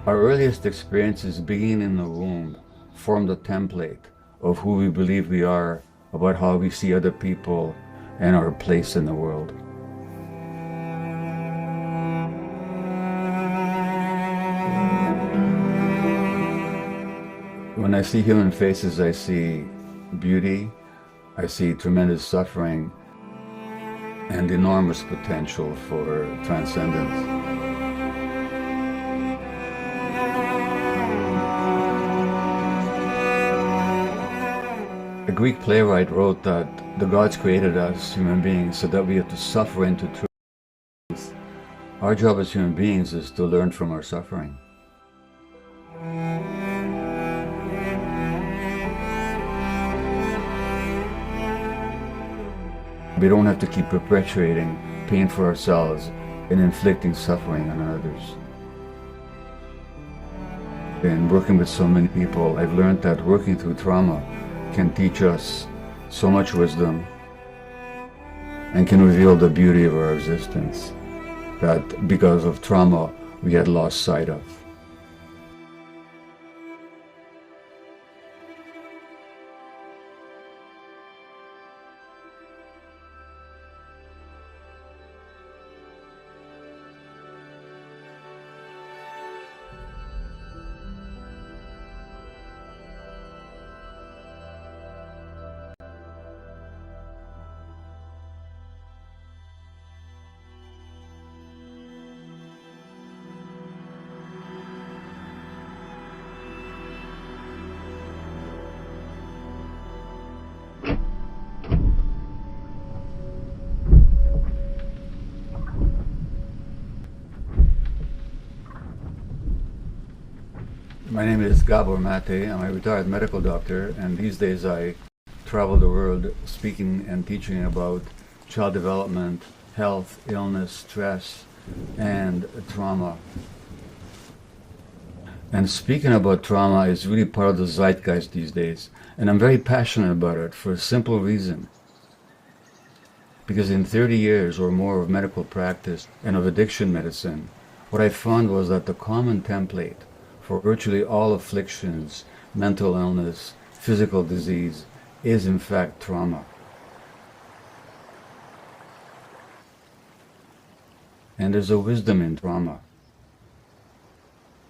Our earliest experiences, beginning in the womb, form the template of who we believe we are, about how we see other people and our place in the world. When I see human faces, I see beauty, I see tremendous suffering, and enormous potential for transcendence. A Greek playwright wrote that the gods created us, human beings, so that we have to suffer into truth. Our job as human beings is to learn from our suffering. We don't have to keep perpetuating pain for ourselves and inflicting suffering on others. In working with so many people, I've learned that working through trauma can teach us so much wisdom and can reveal the beauty of our existence that because of trauma we had lost sight of. My name is Gabor Mate. I'm a retired medical doctor, and these days I travel the world speaking and teaching about child development, health, illness, stress, and trauma. And speaking about trauma is really part of the zeitgeist these days, and I'm very passionate about it for a simple reason. Because in 30 years or more of medical practice and of addiction medicine, what I found was that the common template for virtually all afflictions, mental illness, physical disease, is in fact trauma. And there's a wisdom in trauma.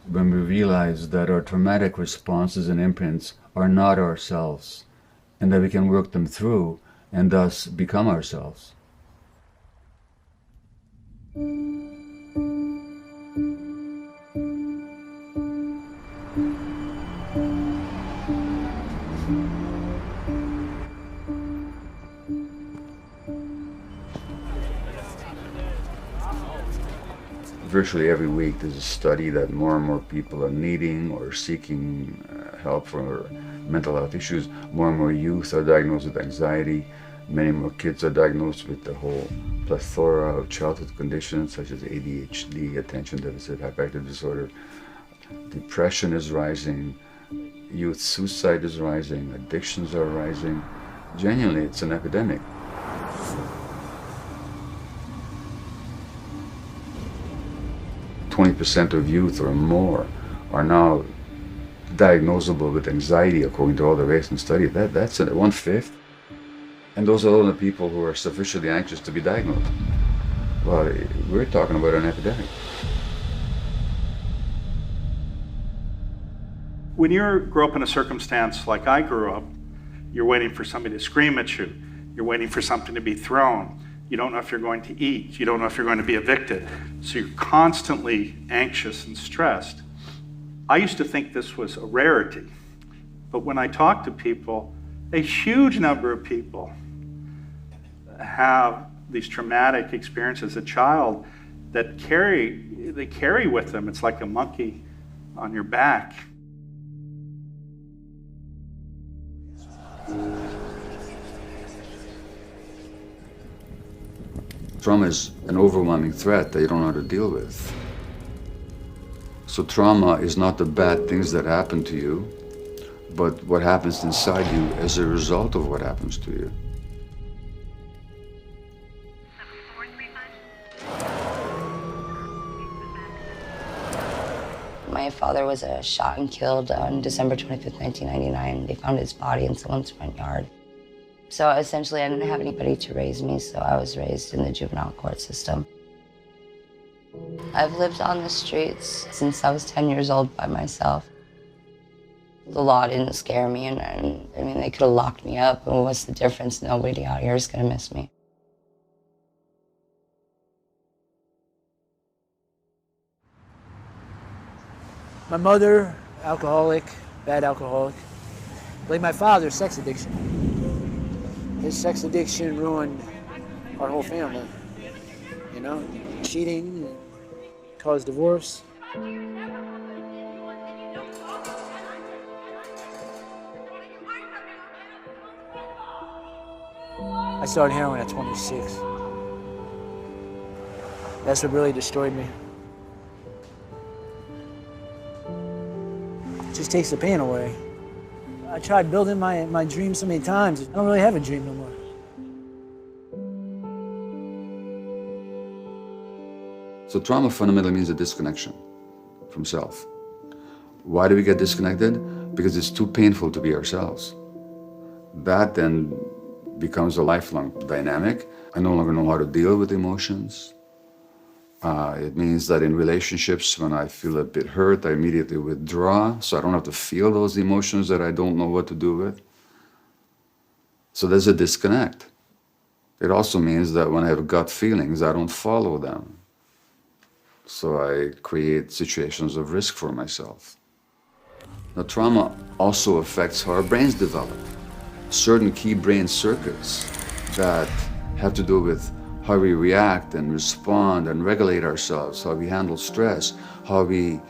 When we realize that our traumatic responses and imprints are not ourselves, and that we can work them through and thus become ourselves. Virtually every week there's a study that more and more people are needing or seeking help for mental health issues. More and more youth are diagnosed with anxiety. Many more kids are diagnosed with the whole plethora of childhood conditions such as ADHD, attention deficit hyperactive disorder. Depression is rising, youth suicide is rising, addictions are rising. Genuinely, it's an epidemic. %20 of youth or more are now diagnosable with anxiety, according to all the recent studies. That's 1/5. And those are all the people who are sufficiently anxious to be diagnosed. Well, we're talking about an epidemic. When you grow up in a circumstance like I grew up, you're waiting for somebody to scream at you. You're waiting for something to be thrown. You don't know if you're going to eat. You don't know if you're going to be evicted. So you're constantly anxious and stressed. I used to think this was a rarity. But when I talk to people, a huge number of people have these traumatic experiences as a child that they carry with them. It's like a monkey on your back. Trauma is an overwhelming threat that you don't know how to deal with. So trauma is not the bad things that happen to you, but what happens inside you as a result of what happens to you. My father was shot and killed on December 25th, 1999. They found his body in someone's front yard. So essentially, I didn't have anybody to raise me, so I was raised in the juvenile court system. I've lived on the streets since I was 10 years old by myself. The law didn't scare me, and I mean, they could have locked me up, and what's the difference? Nobody out here is gonna miss me. My mother, alcoholic, bad alcoholic. Like my father, sex addiction. His sex addiction ruined our whole family. You know, cheating caused divorce. I started heroin at 26. That's what really destroyed me. It just takes the pain away. I tried building my dream so many times. I don't really have a dream no more. So trauma fundamentally means a disconnection from self. Why do we get disconnected? Because it's too painful to be ourselves. That then becomes a lifelong dynamic. I no longer know how to deal with emotions. It means that in relationships, when I feel a bit hurt, I immediately withdraw, so I don't have to feel those emotions that I don't know what to do with. So there's a disconnect. It also means that when I have gut feelings, I don't follow them. So I create situations of risk for myself. Now, trauma also affects how our brains develop. Certain key brain circuits that have to do with how we react and respond and regulate ourselves, how we handle stress, how we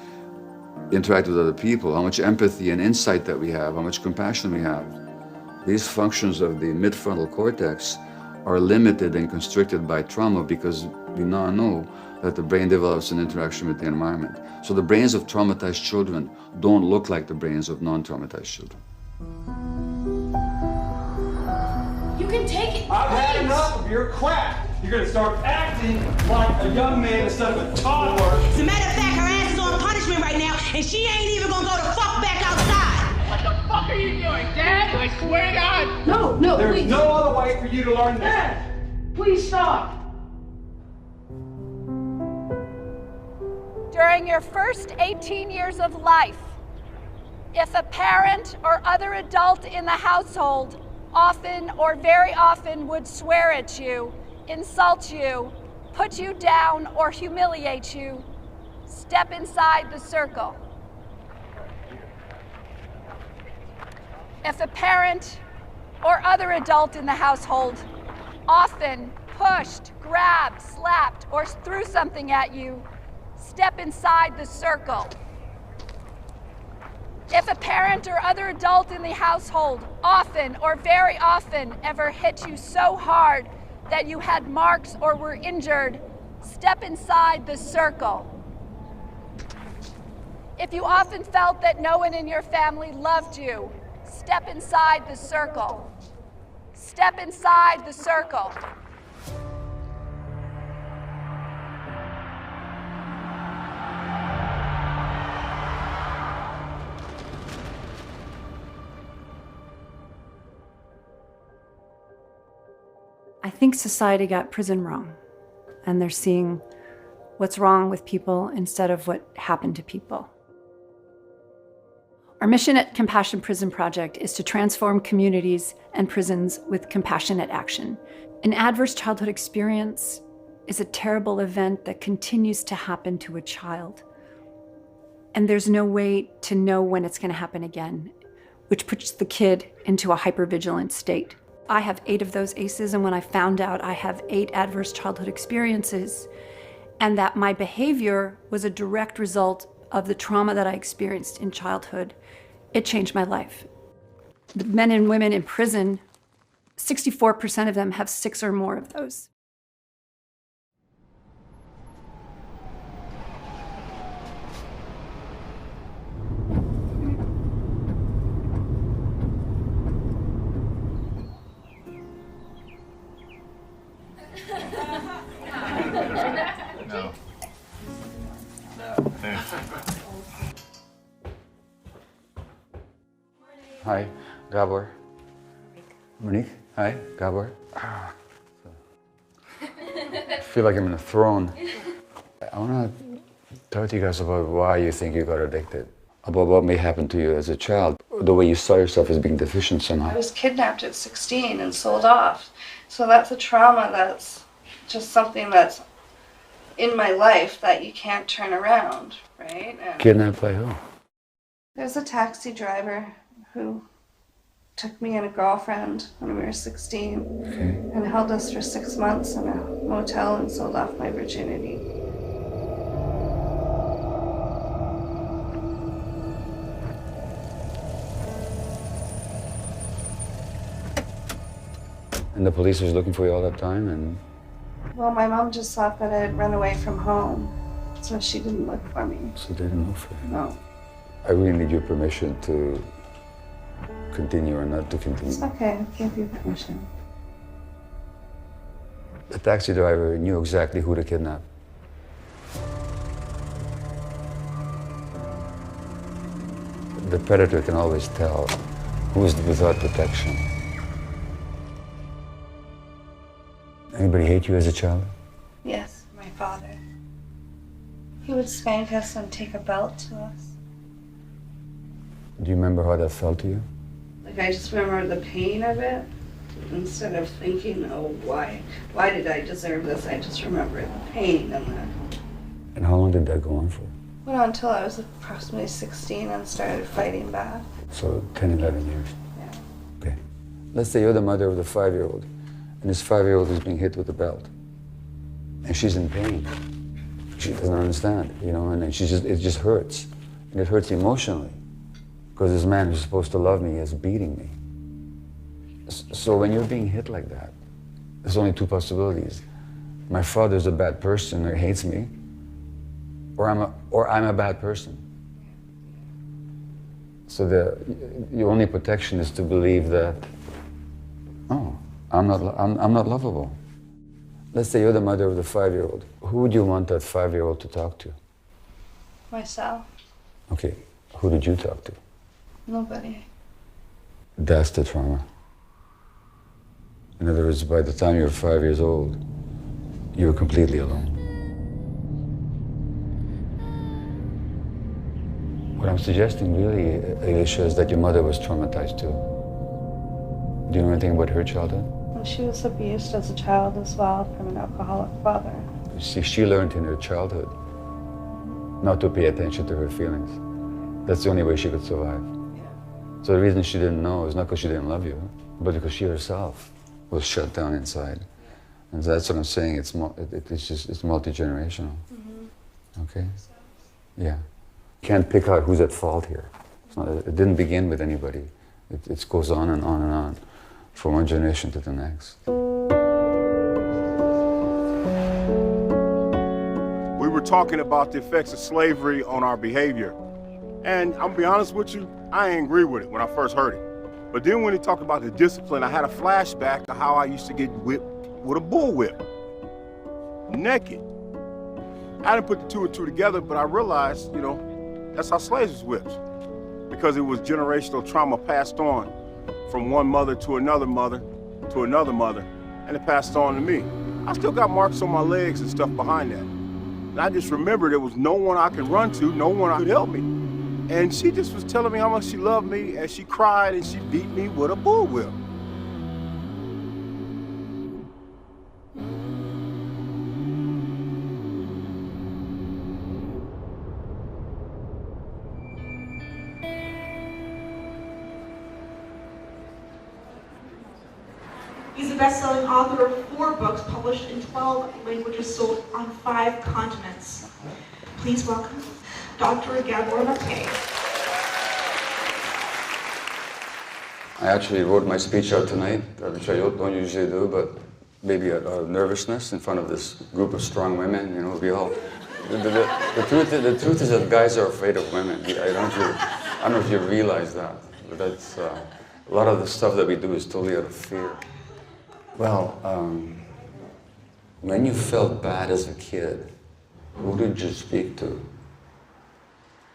interact with other people, how much empathy and insight that we have, how much compassion we have. These functions of the midfrontal cortex are limited and constricted by trauma because we now know that the brain develops an interaction with the environment. So the brains of traumatized children don't look like the brains of non-traumatized children. You can take it. I've had enough of your crap. You're gonna start acting like a young man instead of a toddler. As a matter of fact, her ass is on punishment right now, and she ain't even gonna go the fuck back outside. What the fuck are you doing, Dad? I swear to God. No, There's please. no other way for you to learn this. Dad, please stop. During your first 18 years of life, if a parent or other adult in the household often or very often would swear at you, insult you, put you down, or humiliate you, step inside the circle. If a parent or other adult in the household often pushed, grabbed, slapped, or threw something at you, step inside the circle. If a parent or other adult in the household often or very often ever hit you so hard that you had marks or were injured, step inside the circle. If you often felt that no one in your family loved you, step inside the circle. Step inside the circle. I think society got prison wrong, and they're seeing what's wrong with people instead of what happened to people. Our mission at Compassion Prison Project is to transform communities and prisons with compassionate action. An adverse childhood experience is a terrible event that continues to happen to a child. And there's no way to know when it's going to happen again, which puts the kid into a hypervigilant state. I have 8 of those ACEs, and when I found out I have 8 adverse childhood experiences, and that my behavior was a direct result of the trauma that I experienced in childhood, it changed my life. The men and women in prison, 64% of them have 6 or more of those. No. Hi, Gabor. Monique. Hi, Gabor. I feel like I'm in a throne. I want to talk to you guys about why you think you got addicted, about what may happen to you as a child, the way you saw yourself as being deficient somehow. I was kidnapped at 16 and sold off. So that's a trauma that's just something that's in my life that you can't turn around, right? And Kidnapped by who? there's a taxi driver who took me and a girlfriend when we were 16 and held us for 6 months in a motel and sold off my virginity. And the police was looking for you all that time, and Well, my mom just thought that I had run away from home, so she didn't look for me. so they didn't look for you. No. I really need your permission to continue or not to continue. It's okay, I gave you permission. The taxi driver knew exactly who to kidnap. The predator can always tell who's without protection. Anybody hate you as a child? Yes, my father. He would spank us and take a belt to us. Do you remember how that felt to you? Like, I just remember the pain of it. Instead of thinking, oh, why did I deserve this? I just remember the pain and the... And how long did that go on for? Went on until I was approximately 16 and started fighting back. So 10, 11 years. Yeah. Okay. Let's say you're the mother of the 5-year-old, and this 5-year-old is being hit with a belt. And she's in pain. She doesn't understand, you know, and then it just hurts. And it hurts emotionally. Because this man who's supposed to love me is beating me. So when you're being hit like that, there's only two possibilities. My father's a bad person or hates me, or I'm a bad person. So the only protection is to believe that, oh, I'm not lovable. Let's say you're the mother of the 5-year-old. Who would you want that 5-year-old to talk to? Myself. Okay, who did you talk to? Nobody. That's the trauma. In other words, by the time you're 5 years old, you're completely alone. What I'm suggesting really, Alicia, is that your mother was traumatized too. Do you know anything about her childhood? And she was abused as a child as well from an alcoholic father. See, she learned in her childhood not to pay attention to her feelings. That's the only way she could survive. Yeah. So the reason she didn't know is not because she didn't love you, but because she herself was shut down inside. And that's what I'm saying, it's multi-generational. Mm-hmm. Okay? Yeah. You can't pick out who's at fault here. It didn't begin with anybody. It goes on and on and on, from one generation to the next. We were talking about the effects of slavery on our behavior. And I'm gonna be honest with you, I ain't agree with it when I first heard it. But then when he talked about the discipline, I had a flashback to how I used to get whipped with a bullwhip, naked. I didn't put the two and two together, but I realized, you know, that's how slaves was whipped. Because it was generational trauma passed on from one mother to another mother to another mother, and it passed on to me. I still got marks on my legs and stuff behind that. And I just remember there was no one I could run to, no one could help me. And she just was telling me how much she loved me, and she cried and she beat me with a bullwhip. He's a best-selling author of 4 books published in 12 languages, sold on 5 continents. Please welcome Dr. Gabor Mate. I actually wrote my speech out tonight, which I don't usually do, but maybe out of nervousness in front of this group of strong women. You know, we all. The truth is that guys are afraid of women. I don't know if you realize that, but that's a lot of the stuff that we do is totally out of fear. Well, when you felt bad as a kid, who did you speak to?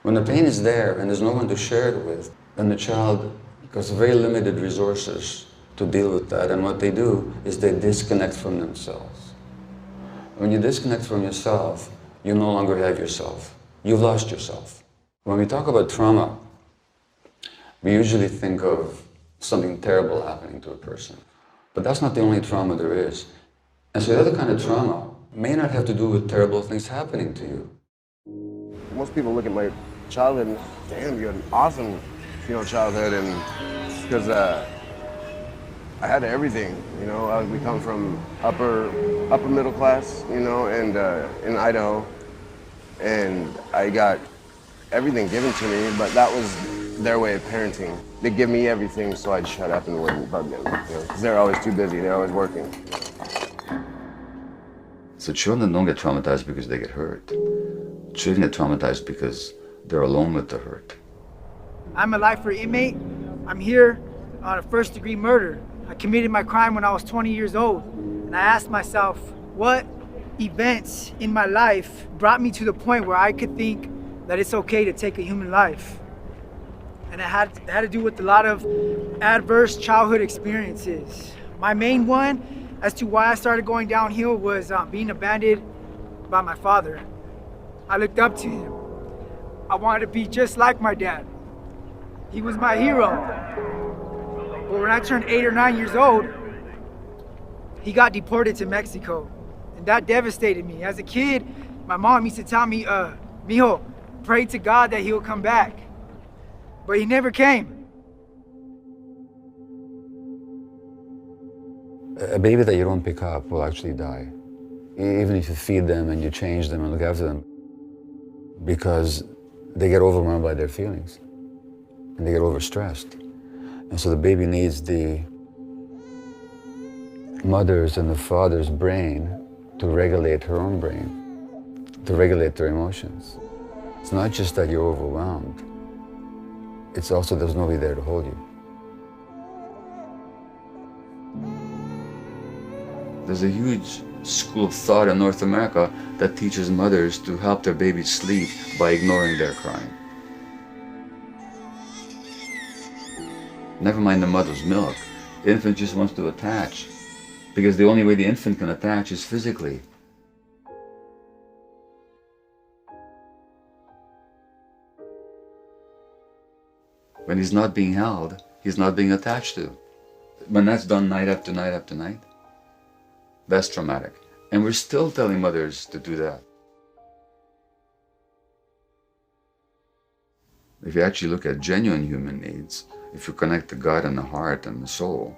When the pain is there and there's no one to share it with, then the child has very limited resources to deal with that, and what they do is they disconnect from themselves. When you disconnect from yourself, you no longer have yourself. You've lost yourself. When we talk about trauma, we usually think of something terrible happening to a person. But that's not the only trauma there is. And so the other kind of trauma may not have to do with terrible things happening to you. Most people look at my childhood and, damn, you had an awesome, childhood, and because I had everything, we come from upper middle class, and in Idaho, and I got everything given to me, but that was their way of parenting. They give me everything so I'd shut up and wouldn't bug them, because they're always too busy, they're always working. So children don't get traumatized because they get hurt. Children get traumatized because they're alone with the hurt. I'm a lifer inmate. I'm here on a first-degree murder. I committed my crime when I was 20 years old. And I asked myself, what events in my life brought me to the point where I could think that it's okay to take a human life? And it had to do with a lot of adverse childhood experiences. My main one as to why I started going downhill was being abandoned by my father. I looked up to him. I wanted to be just like my dad. He was my hero. But when I turned 8 or 9 years old, he got deported to Mexico. And that devastated me. As a kid, my mom used to tell me, mijo, pray to God that he'll come back. But he never came. A baby that you don't pick up will actually die, even if you feed them and you change them and look after them, because they get overwhelmed by their feelings and they get overstressed. And so the baby needs the mother's and the father's brain to regulate her own brain, to regulate their emotions. It's not just that you're overwhelmed, it's also there's nobody there to hold you. There's a huge school of thought in North America that teaches mothers to help their babies sleep by ignoring their crying. Never mind the mother's milk. The infant just wants to attach, because the only way the infant can attach is physically. When he's not being held, he's not being attached to. When that's done night after night after night, that's traumatic. And we're still telling mothers to do that. If you actually look at genuine human needs, if you connect to God and the heart and the soul,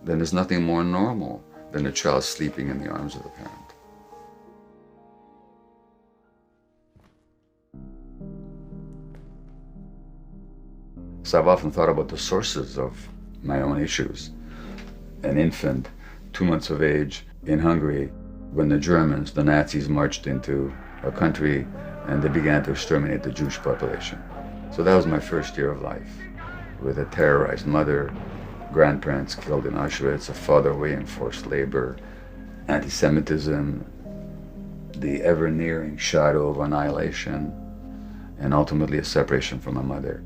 then there's nothing more normal than a child sleeping in the arms of the parent. So I've often thought about the sources of my own issues. An infant, 2 months of age, in Hungary, when the Germans, the Nazis, marched into our country and they began to exterminate the Jewish population. So that was my first year of life, with a terrorized mother, grandparents killed in Auschwitz, a father away in forced labor, anti-Semitism, the ever-nearing shadow of annihilation, and ultimately a separation from my mother.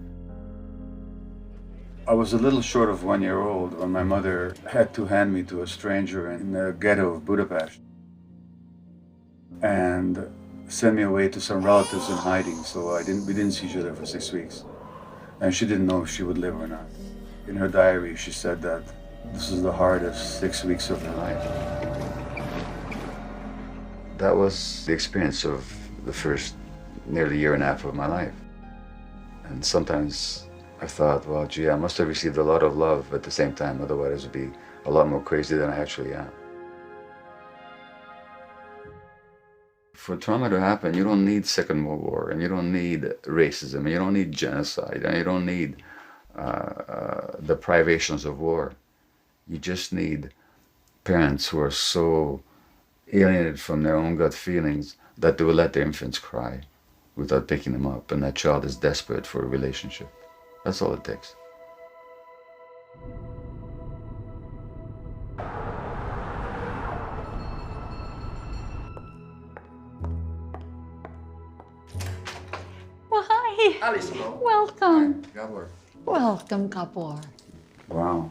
I was a little short of 1 year old when my mother had to hand me to a stranger in the ghetto of Budapest and send me away to some relatives in hiding, so we didn't see each other for 6 weeks. And she didn't know if she would live or not. In her diary, she said that this is the hardest 6 weeks of her life. That was the experience of the first nearly year and a half of my life. And sometimes I thought, well, gee, I must have received a lot of love at the same time, otherwise I'd be a lot more crazy than I actually am. For trauma to happen, you don't need Second World War, and you don't need racism, and you don't need genocide, and you don't need the privations of war. You just need parents who are so alienated from their own gut feelings that they will let their infants cry without picking them up, and that child is desperate for a relationship. That's all it takes. Well, hi. Alice, hello. Welcome. Gabor. Welcome, Gabor. Wow.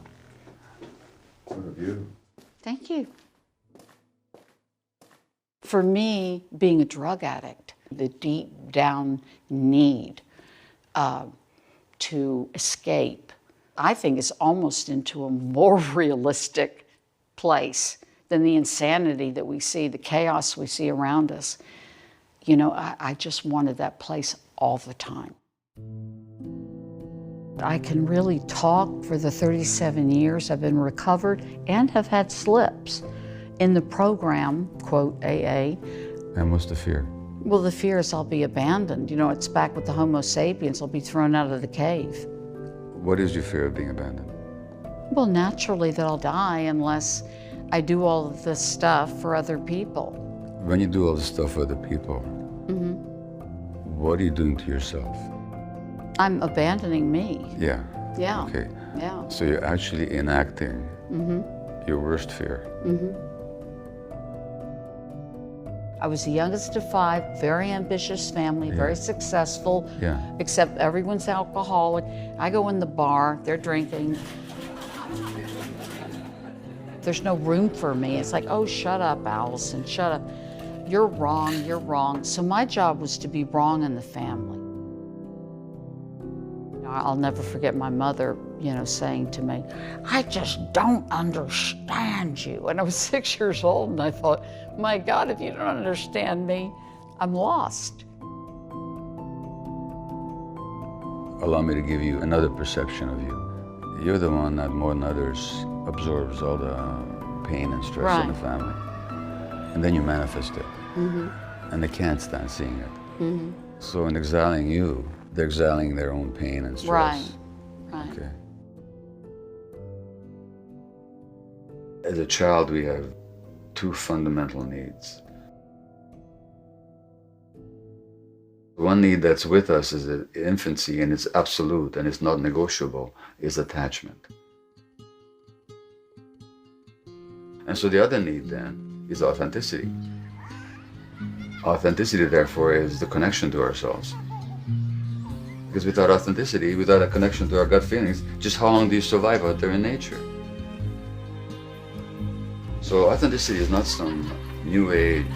What a view. Thank you. For me, being a drug addict, the deep down need to escape, I think is almost into a more realistic place than the insanity that we see, the chaos we see around us. You know, I just wanted that place all the time. I can really talk for the 37 years I've been recovered and have had slips. In the program, quote, AA. And what's the fear? Well, the fear is I'll be abandoned. You know, it's back with the Homo sapiens. I'll be thrown out of the cave. What is your fear of being abandoned? Well, naturally that I'll die unless I do all of this stuff for other people. When you do all this stuff for other people, what are you doing to yourself? I'm abandoning me. Yeah. Yeah. Okay. Yeah. So you're actually enacting your worst fear. I was the youngest of 5, very ambitious family, very successful, except everyone's alcoholic. I go in the bar, they're drinking. There's no room for me. It's like, oh, shut up, Allison, shut up. You're wrong, you're wrong. So my job was to be wrong in the family. I'll never forget my mother, you know, saying to me, I just don't understand you. And I was 6 years old and I thought, my God, if you don't understand me, I'm lost. Allow me to give you another perception of you. You're the one that more than others absorbs all the pain and stress in the family. And then you manifest it. And they can't stand seeing it. So in exiling you, they're exiling their own pain and stress. Right. Okay. As a child, we have 2 fundamental needs. One need that's with us is in infancy, and it's absolute and it's not negotiable, is attachment. And so the other need then is authenticity. Authenticity, therefore, is the connection to ourselves. Because without authenticity, without a connection to our gut feelings, just how long do you survive out there in nature? So authenticity is not some new age,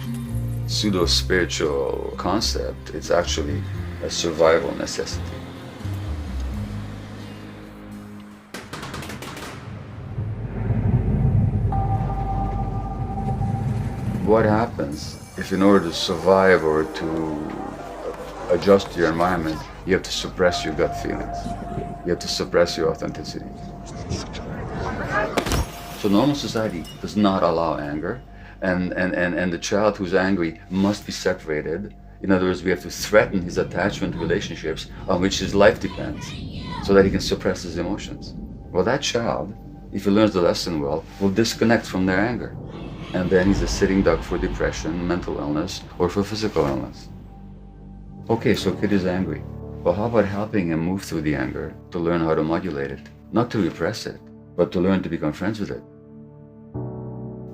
pseudo-spiritual concept. It's actually a survival necessity. What happens if in order to survive or to adjust to your environment, you have to suppress your gut feelings? You have to suppress your authenticity. So normal society does not allow anger, and the child who's angry must be separated. In other words, we have to threaten his attachment relationships on which his life depends, so that he can suppress his emotions. Well, that child, if he learns the lesson well, will disconnect from their anger. And then he's a sitting duck for depression, mental illness, or for physical illness. Okay, so kid is angry. Well, how about helping him move through the anger to learn how to modulate it? Not to repress it, but to learn to become friends with it.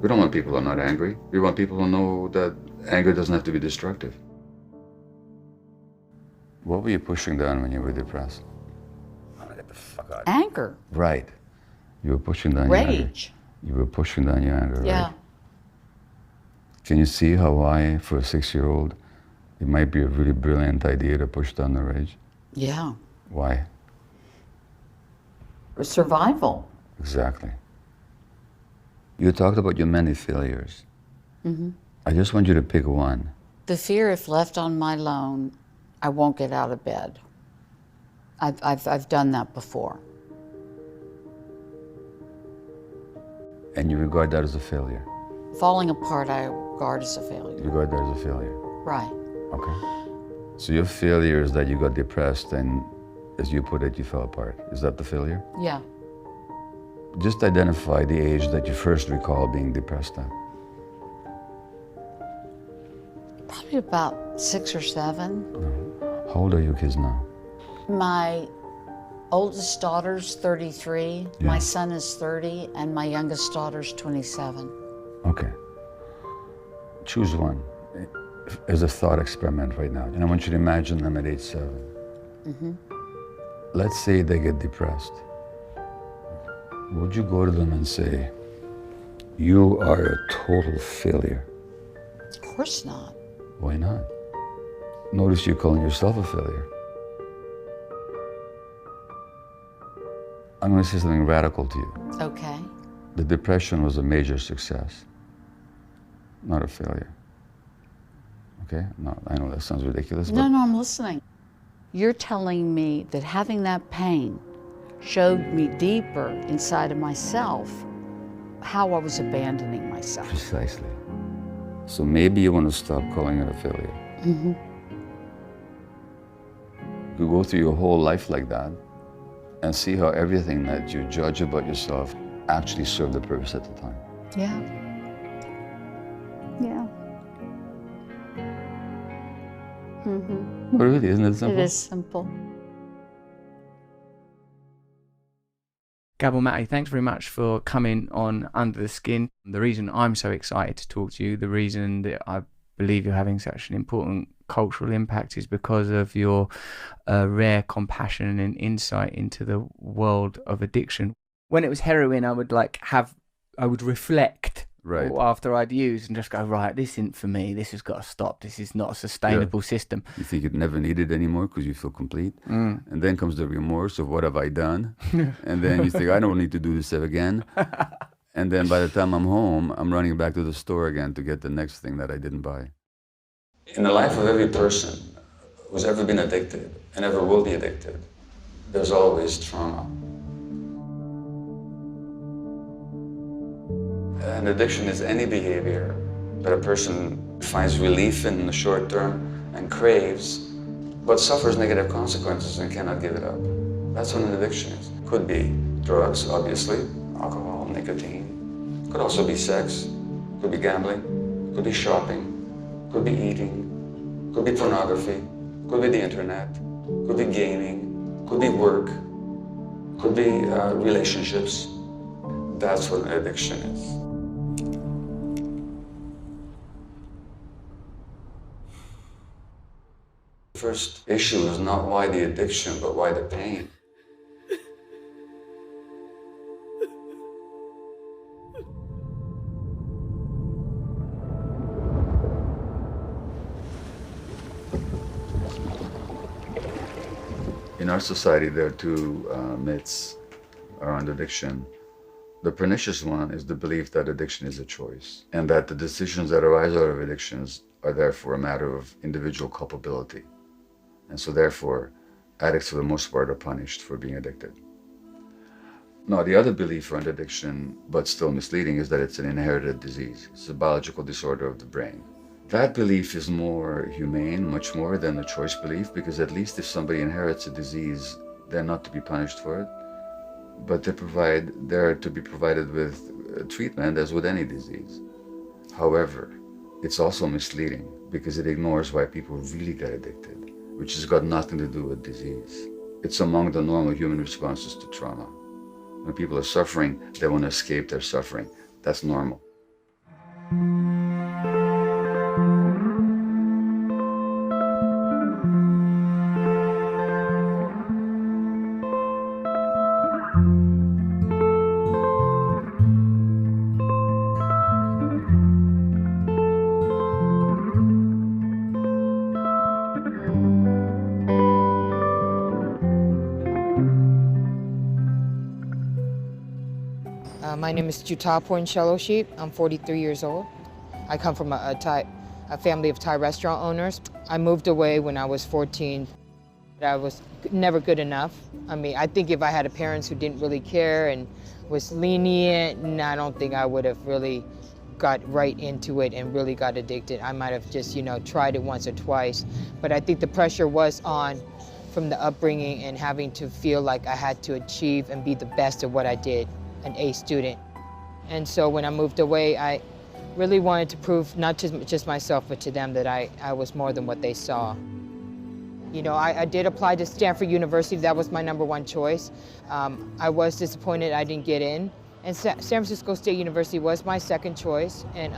We don't want people who are not angry. We want people who know that anger doesn't have to be destructive. What were you pushing down when you were depressed? Get the fuck out. Anger. Right. You were pushing down your anger. Rage. You were pushing down your anger, Yeah. right? Can you see how why, for a 6-year-old, it might be a really brilliant idea to push down the rage? Yeah. Why? Survival. Exactly. You talked about your many failures. I just want you to pick one. The fear, if left on my own, I won't get out of bed. I've done that before. And you regard that as a failure? Falling apart, I regard as a failure. You regard that as a failure? Right. Okay. So your failure is that you got depressed and, as you put it, you fell apart. Is that the failure? Yeah. Just identify the age that you first recall being depressed at. Probably about 6 or 7. How old are your kids now? My oldest daughter's 33, my son is 30, and my youngest daughter's 27. Okay. Choose one as a thought experiment right now. And I want you to imagine them at age 7. Let's say they get depressed. Would you go to them and say, you are a total failure? Of course not. Why not? Notice you're calling yourself a failure. I'm going to say something radical to you. Okay. The depression was a major success, not a failure. Okay? No, I know that sounds ridiculous, but No, I'm listening. You're telling me that having that pain showed me deeper inside of myself how I was abandoning myself. precisely. So maybe you want to stop calling it a failure. You go through your whole life like that and see how everything that you judge about yourself actually served the purpose at the time. Yeah. Yeah. But really, isn't it simple? It is simple. Gab or Matty, thanks very much for coming on Under the Skin. The reason I'm so excited to talk to you, the reason that I believe you're having such an important cultural impact is because of your rare compassion and insight into the world of addiction. When it was heroin, I would reflect Right. after I'd used and just go, right, this isn't for me. This has got to stop. This is not a sustainable system. You think you'd never need it anymore because you feel complete. And then comes the remorse of what have I done? And then you think, I don't need to do this again. And then by the time I'm home, I'm running back to the store again to get the next thing that I didn't buy. In the life of every person who's ever been addicted and ever will be addicted, there's always trauma. An addiction is any behavior that a person finds relief in the short term and craves, but suffers negative consequences and cannot give it up. That's what an addiction is. Could be drugs, obviously, alcohol, nicotine. Could also be sex, could be gambling, could be shopping, could be eating, could be pornography, could be the internet, could be gaming, could be work, could be relationships. That's what an addiction is. The first issue is not why the addiction, but why the pain. In our society, there are two myths around addiction. The pernicious one is the belief that addiction is a choice, and that the decisions that arise out of addictions are therefore a matter of individual culpability. And so therefore, addicts for the most part are punished for being addicted. Now, the other belief around addiction, but still misleading, is that it's an inherited disease. It's a biological disorder of the brain. That belief is more humane, much more than the choice belief, because at least if somebody inherits a disease, they're not to be punished for it, but they're to be provided with treatment as with any disease. However, it's also misleading because it ignores why people really get addicted, which has got nothing to do with disease. It's among the normal human responses to trauma. When people are suffering, they want to escape their suffering. That's normal. My name is Jutapo Nshelloshi. I'm 43 years old. I come from a family of Thai restaurant owners. I moved away when I was 14. I was never good enough. I mean, I think if I had parents who didn't really care and was lenient, I don't think I would have really got right into it and really got addicted. I might have just, tried it once or twice. But I think the pressure was on from the upbringing and having to feel like I had to achieve and be the best at what I did. An A student. And so when I moved away, I really wanted to prove not just myself, but to them that I was more than what they saw. I did apply to Stanford University. That was my #1 choice. I was disappointed I didn't get in. And San Francisco State University was my second choice. And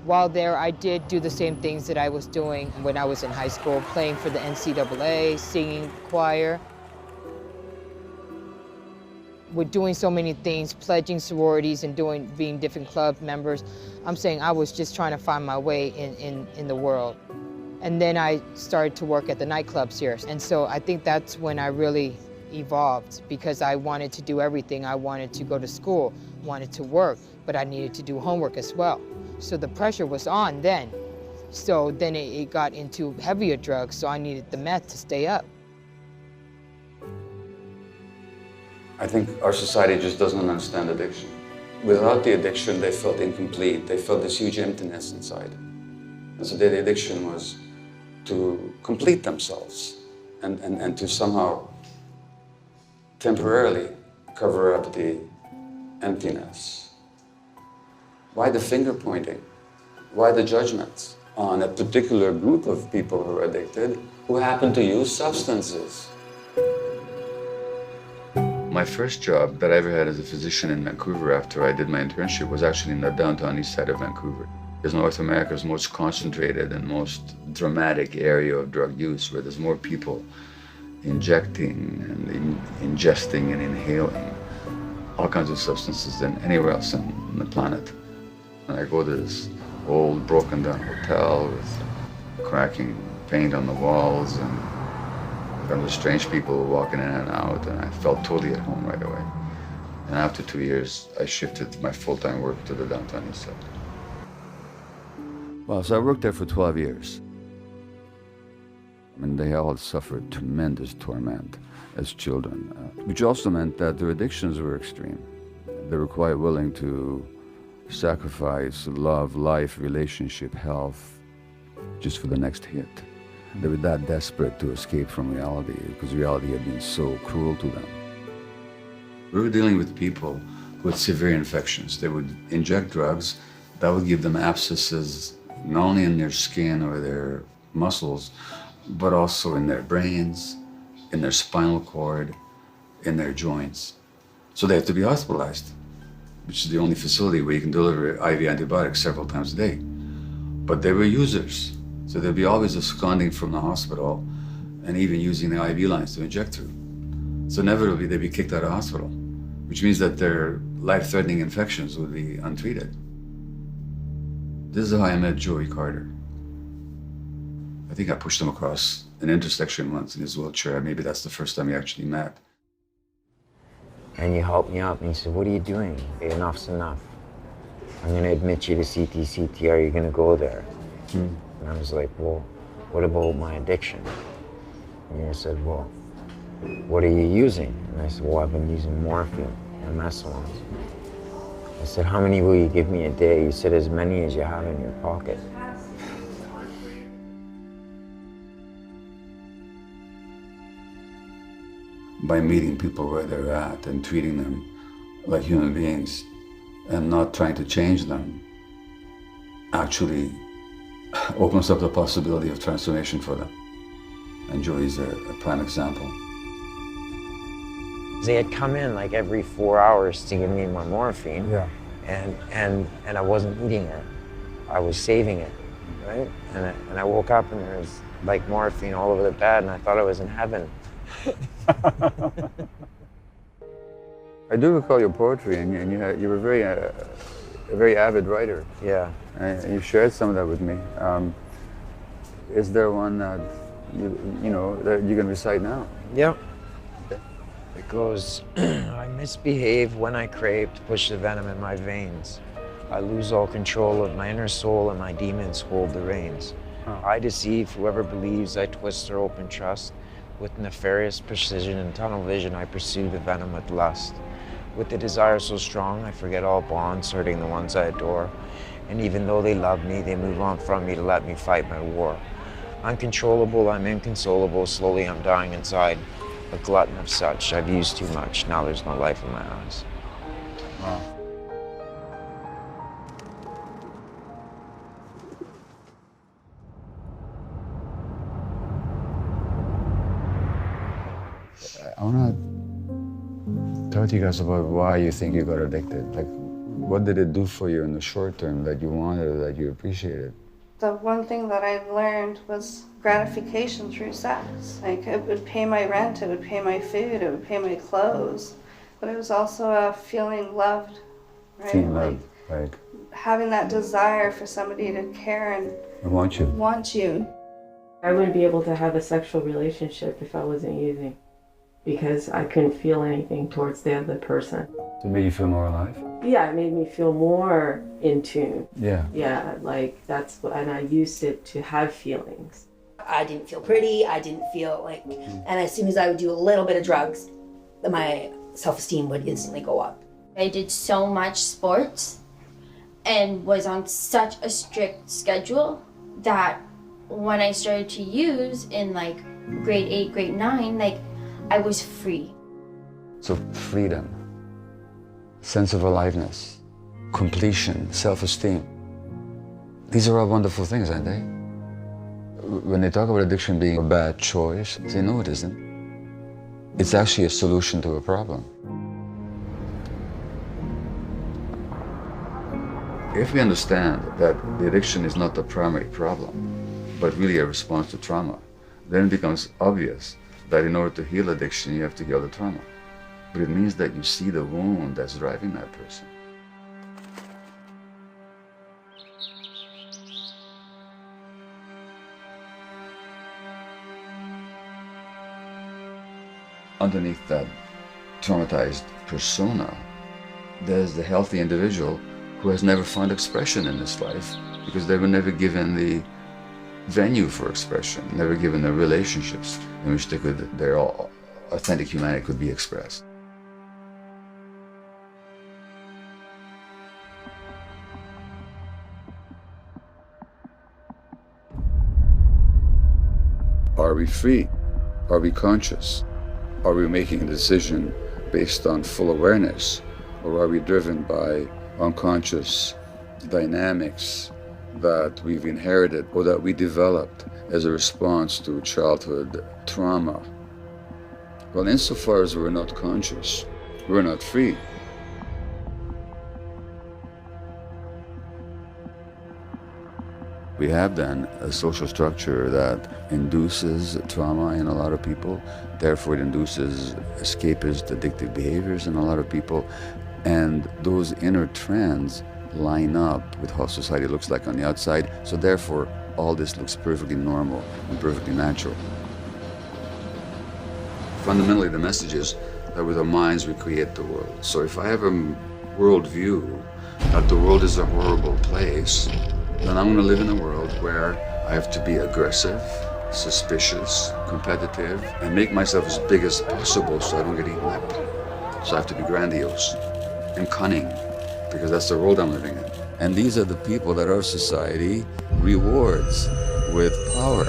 While there, I did do the same things that I was doing when I was in high school, playing for the NCAA, singing choir. We're doing so many things, pledging sororities and being different club members. I'm saying I was just trying to find my way in the world. And then I started to work at the nightclubs here. And so I think that's when I really evolved, because I wanted to do everything. I wanted to go to school, wanted to work, but I needed to do homework as well. So the pressure was on then. So then it got into heavier drugs, so I needed the meth to stay up. I think our society just doesn't understand addiction. Without the addiction, they felt incomplete. They felt this huge emptiness inside. And so the addiction was to complete themselves and to somehow temporarily cover up the emptiness. Why the finger pointing? Why the judgments on a particular group of people who are addicted who happen to use substances? My first job that I ever had as a physician in Vancouver after I did my internship was actually in the downtown east side of Vancouver. It's North America's most concentrated and most dramatic area of drug use, where there's more people injecting and ingesting and inhaling all kinds of substances than anywhere else on the planet. And I go to this old broken down hotel with cracking paint on the walls, and there were strange people walking in and out, and I felt totally at home right away. And after 2 years, I shifted my full-time work to the downtown east side. Well, so I worked there for 12 years. I mean, they all suffered tremendous torment as children, which also meant that their addictions were extreme. They were quite willing to sacrifice love, life, relationship, health, just for the next hit. They were that desperate to escape from reality because reality had been so cruel to them. We were dealing with people with severe infections. They would inject drugs that would give them abscesses not only in their skin or their muscles, but also in their brains, in their spinal cord, in their joints. So they have to be hospitalized, which is the only facility where you can deliver IV antibiotics several times a day. But they were users, so they'd be always absconding from the hospital and even using the IV lines to inject through. So inevitably they'd be kicked out of hospital, which means that their life-threatening infections would be untreated. This is how I met Joey Carter. I think I pushed him across an intersection once in his wheelchair. Maybe that's the first time we actually met. And you helped me out, and he said, "What are you doing? Enough's enough. I'm gonna admit you to CT. Are you gonna go there?" And I was like, "Well, what about my addiction?" And he said, "Well, what are you using?" And I said, "Well, I've been using morphine and mescaline." I said, "How many will you give me a day?" He said, "As many as you have in your pocket." By meeting people where they're at and treating them like human beings and not trying to change them actually opens up the possibility of transformation for them. And Joey's a prime example. They had come in like every 4 hours to give me my morphine, and I wasn't eating it. I was saving it, right? And I woke up and there was like morphine all over the bed, and I thought I was in heaven. I do recall your poetry, and you were a very avid writer. Yeah. And you shared some of that with me. Is there one that that you can recite now? Yep. It goes, "I misbehave when I crave to push the venom in my veins. I lose all control of my inner soul, and my demons hold the reins. I deceive whoever believes, I twist their open trust. With nefarious precision and tunnel vision, I pursue the venom with lust. With the desire so strong, I forget all bonds, hurting the ones I adore. And even though they love me, they move on from me to let me fight my war. Uncontrollable, I'm inconsolable, slowly I'm dying inside. A glutton of such, I've used too much, now there's no life in my eyes." Wow. I want to talk to you guys about why you think you got addicted. Like, What did it do for you in the short term that you wanted or that you appreciated? The one thing that I learned was gratification through sex. Like, it would pay my rent, it would pay my food, it would pay my clothes, but it was also a feeling loved, right? Feeling loved, right. Having that desire for somebody to care and want you. Want you. I wouldn't be able to have a sexual relationship if I wasn't using, because I couldn't feel anything towards the other person. To make you feel more alive? Yeah, it made me feel more in tune. Yeah. Yeah, like that's what, and I used it to have feelings. I didn't feel pretty, I didn't feel like, and as soon as I would do a little bit of drugs, my self-esteem would instantly go up. I did so much sports and was on such a strict schedule that when I started to use in like grade 8, grade 9, like I was free. So freedom, sense of aliveness, completion, self-esteem. These are all wonderful things, aren't they? When they talk about addiction being a bad choice, they know it isn't. It's actually a solution to a problem. If we understand that the addiction is not the primary problem, but really a response to trauma, then it becomes obvious that in order to heal addiction, you have to heal the trauma. But it means that you see the wound that's driving that person. Underneath that traumatized persona, there's the healthy individual who has never found expression in this life because they were never given the venue for expression, never given the relationships in which their authentic humanity could be expressed. Are we free? Are we conscious? Are we making a decision based on full awareness, or are we driven by unconscious dynamics that we've inherited or that we developed as a response to childhood trauma? Well, insofar as we're not conscious, we're not free. We have then a social structure that induces trauma in a lot of people, therefore it induces escapist, addictive behaviors in a lot of people, and those inner trends line up with how society looks like on the outside, so therefore all this looks perfectly normal and perfectly natural. Fundamentally, the message is that with our minds we create the world. So if I have a worldview that the world is a horrible place, then I'm going to live in a world where I have to be aggressive, suspicious, competitive, and make myself as big as possible so I don't get eaten up. So I have to be grandiose and cunning, because that's the world I'm living in. And these are the people that our society rewards with power.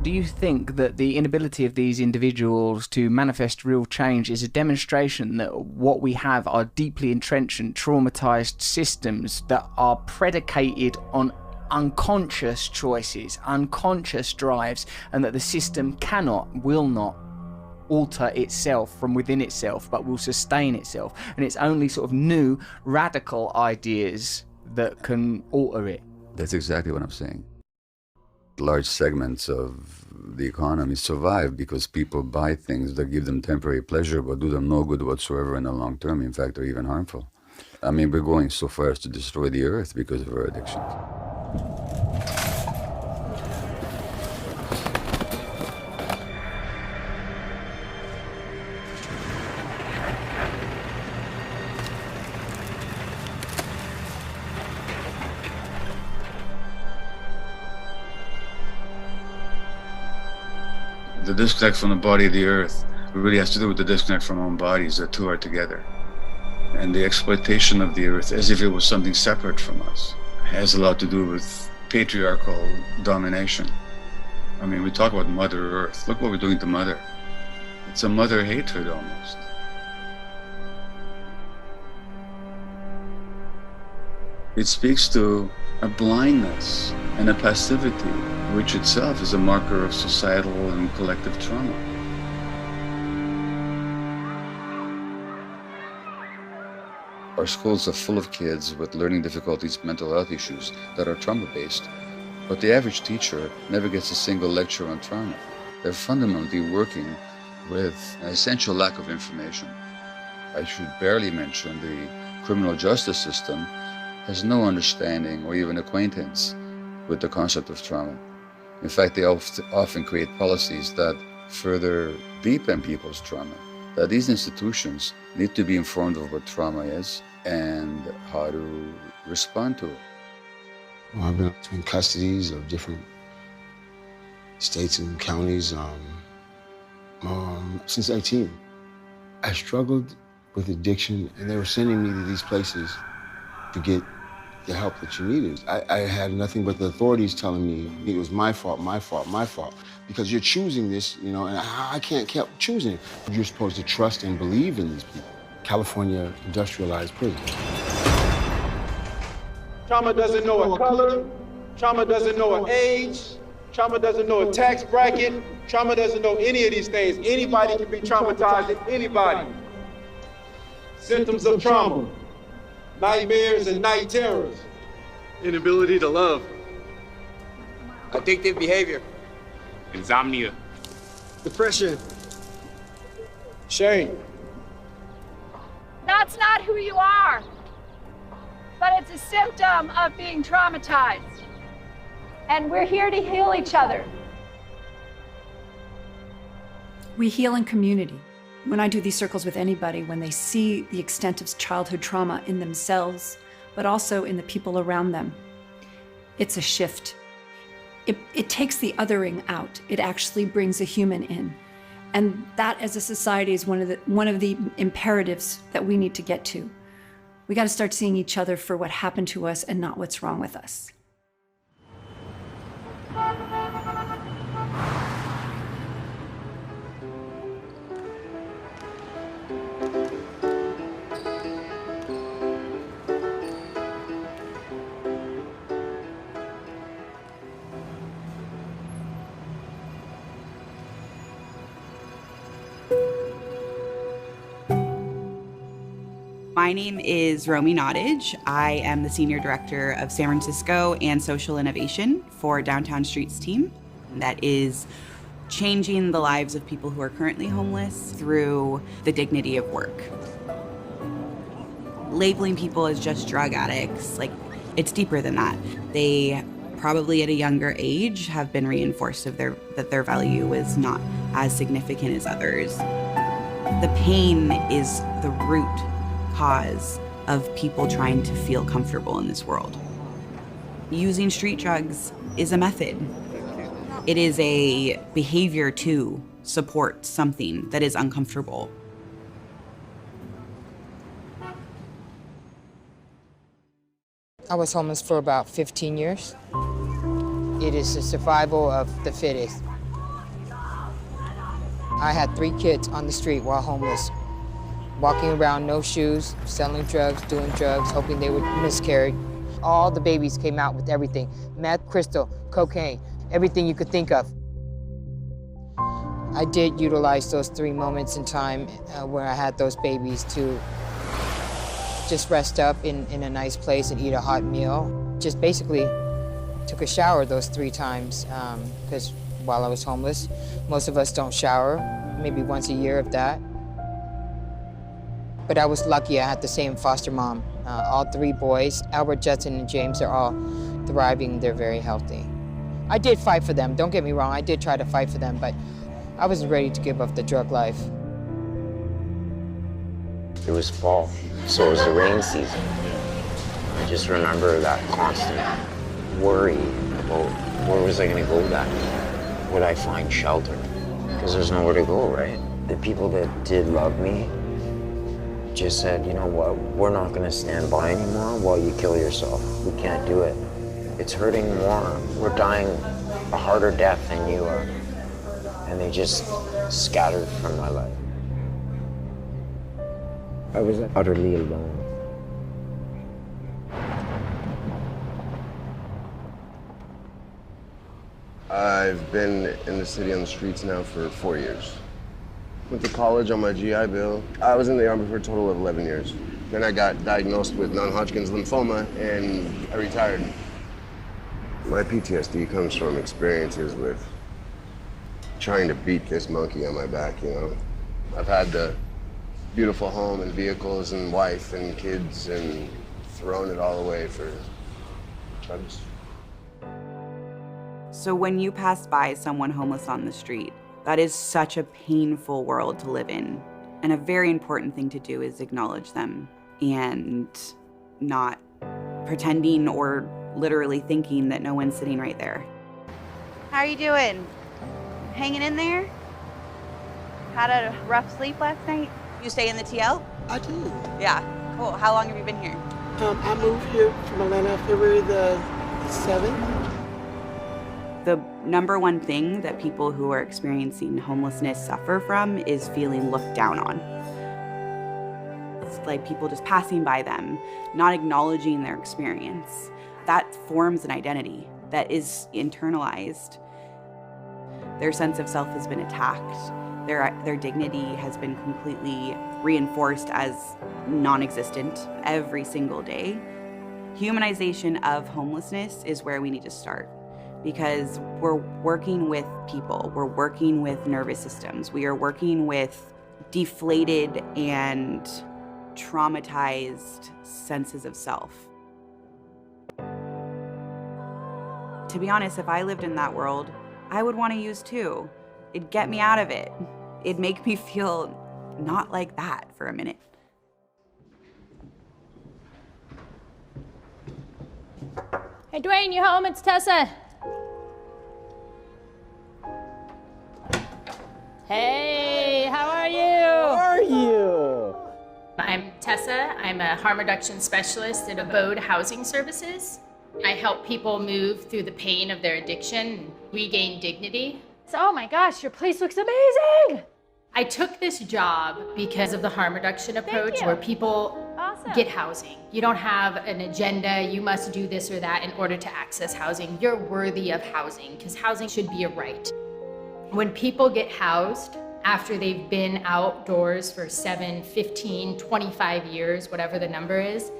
Do you think that the inability of these individuals to manifest real change is a demonstration that what we have are deeply entrenched and traumatized systems that are predicated on unconscious choices, unconscious drives, and that the system will not alter itself from within itself, but will sustain itself, and it's only sort of new radical ideas that can alter it? That's exactly what I'm saying. Large segments of the economy survive because people buy things that give them temporary pleasure but do them no good whatsoever in the long term. In fact, they're even harmful. I mean, we're going so far as to destroy the earth because of our addictions. The disconnect from the body of the earth really has to do with the disconnect from our own bodies. The two are together. And the exploitation of the earth as if it was something separate from us has a lot to do with patriarchal domination. I mean, we talk about Mother Earth. Look what we're doing to Mother. It's a mother hatred almost. It speaks to a blindness and a passivity, which itself is a marker of societal and collective trauma. Our schools are full of kids with learning difficulties, mental health issues that are trauma-based, but the average teacher never gets a single lecture on trauma. They're fundamentally working with an essential lack of information. I should barely mention the criminal justice system has no understanding or even acquaintance with the concept of trauma. In fact, they often create policies that further deepen people's trauma. That these institutions need to be informed of what trauma is and how to respond to it. Well, I've been in custodies of different states and counties since 18. I struggled with addiction, and they were sending me to these places to get the help that you needed. I had nothing but the authorities telling me it was my fault, because you're choosing this, and I can't keep choosing it. You're supposed to trust and believe in these people. California industrialized prison. Trauma doesn't know a color. Trauma doesn't know an age. Trauma doesn't know a tax bracket. Trauma doesn't know any of these things. Anybody can be traumatized, anybody. Symptoms of trauma: nightmares and night terrors, inability to love, Addictive behavior. insomnia, depression, shame. That's not who you are, but it's a symptom of being traumatized. And we're here to heal each other. We heal in community. When I do these circles with anybody, when they see the extent of childhood trauma in themselves, but also in the people around them, it's a shift. It takes the othering out. It actually brings a human in. And that, as a society, is one of the imperatives that we need to get to. We got to start seeing each other for what happened to us and not what's wrong with us. My name is Romy Nottage. I am the Senior Director of San Francisco and Social Innovation for Downtown Streets team. That is changing the lives of people who are currently homeless through the dignity of work. Labeling people as just drug addicts, it's deeper than that. They probably at a younger age have been reinforced that their value is not as significant as others. The pain is the root cause of people trying to feel comfortable in this world. Using street drugs is a method. It is a behavior to support something that is uncomfortable. I was homeless for about 15 years. It is the survival of the fittest. I had 3 kids on the street while homeless, walking around, no shoes, selling drugs, doing drugs, hoping they would miscarry. All the babies came out with everything: meth, crystal, cocaine, everything you could think of. I did utilize those 3 moments in time where I had those babies to just rest up in a nice place and eat a hot meal. Just basically took a shower those 3 times because while I was homeless, most of us don't shower, maybe once a year, if that. But I was lucky. I had the same foster mom. All 3 boys, Albert, Judson, and James, are all thriving. They're very healthy. I did fight for them. Don't get me wrong. I did try to fight for them, but I wasn't ready to give up the drug life. It was fall, so it was the rain season. I just remember that constant worry about where was I going to go that night? Would I find shelter? Because there's nowhere to go, right? The people that did love me just said, you know what, we're not going to stand by anymore while you kill yourself. We can't do it. It's hurting more. We're dying a harder death than you are. And they just scattered from my life. I was utterly alone. I've been in the city on the streets now for 4 years. Went to college on my GI Bill. I was in the Army for a total of 11 years. Then I got diagnosed with non-Hodgkin's lymphoma and I retired. My PTSD comes from experiences with trying to beat this monkey on my back, you know. I've had the beautiful home and vehicles and wife and kids and thrown it all away for drugs. So when you pass by someone homeless on the street, that is such a painful world to live in. And a very important thing to do is acknowledge them and not pretending or literally thinking that no one's sitting right there. How are you doing? Hanging in there? Had a rough sleep last night? You stay in the TL? I do. Yeah, cool. How long have you been here? I moved here from Atlanta February the 7th. The number one thing that people who are experiencing homelessness suffer from is feeling looked down on. It's like people just passing by them, not acknowledging their experience. That forms an identity that is internalized. Their sense of self has been attacked. Their dignity has been completely reinforced as non-existent every single day. Humanization of homelessness is where we need to start, because we're working with people, we're working with nervous systems, we are working with deflated and traumatized senses of self. To be honest, if I lived in that world, I would want to use too. It'd get me out of it. It'd make me feel not like that for a minute. Hey, Dwayne, you home? It's Tessa. Hey, how are you? How are you? I'm Tessa. I'm a harm reduction specialist at Abode Housing Services. I help people move through the pain of their addiction and regain dignity. Oh my gosh, your place looks amazing! I took this job because of the harm reduction approach where people get housing. You don't have an agenda, you must do this or that in order to access housing. You're worthy of housing because housing should be a right. When people get housed after they've been outdoors for 7, 15, 25 years, whatever the number is,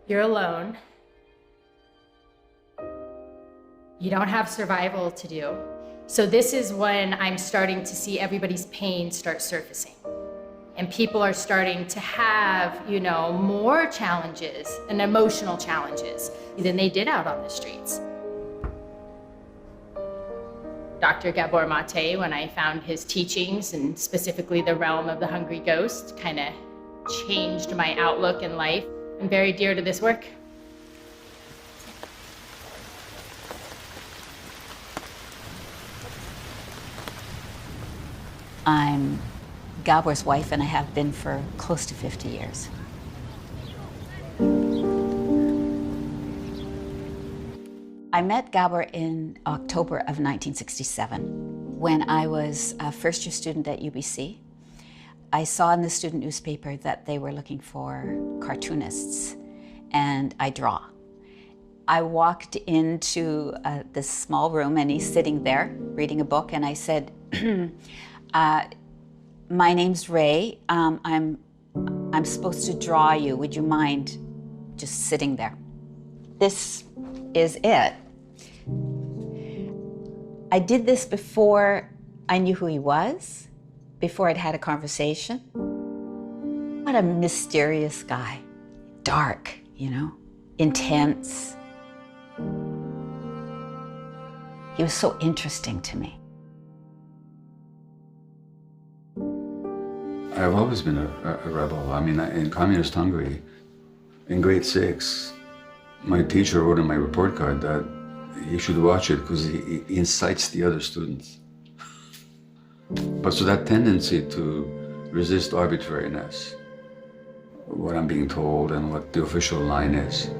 you're alone. You don't have survival to do. So this is when I'm starting to see everybody's pain start surfacing. And people are starting to have, more challenges and emotional challenges than they did out on the streets. Dr. Gabor Mate, when I found his teachings and specifically the realm of the hungry ghost, kind of changed my outlook in life. I'm very dear to this work. I'm Gabor's wife, and I have been for close to 50 years. I met Gabor in October of 1967 when I was a first-year student at UBC. I saw in the student newspaper that they were looking for cartoonists, and I draw. I walked into this small room, and he's sitting there reading a book, and I said, my name's Ray. I'm supposed to draw you. Would you mind just sitting there? This is it. I did this before I knew who he was, before I'd had a conversation. What a mysterious guy. Dark, intense. He was so interesting to me. I've always been a rebel. I mean, in communist Hungary, in grade 6, my teacher wrote in my report card that you should watch it because he incites the other students. But so that tendency to resist arbitrariness, what I'm being told and what the official line is.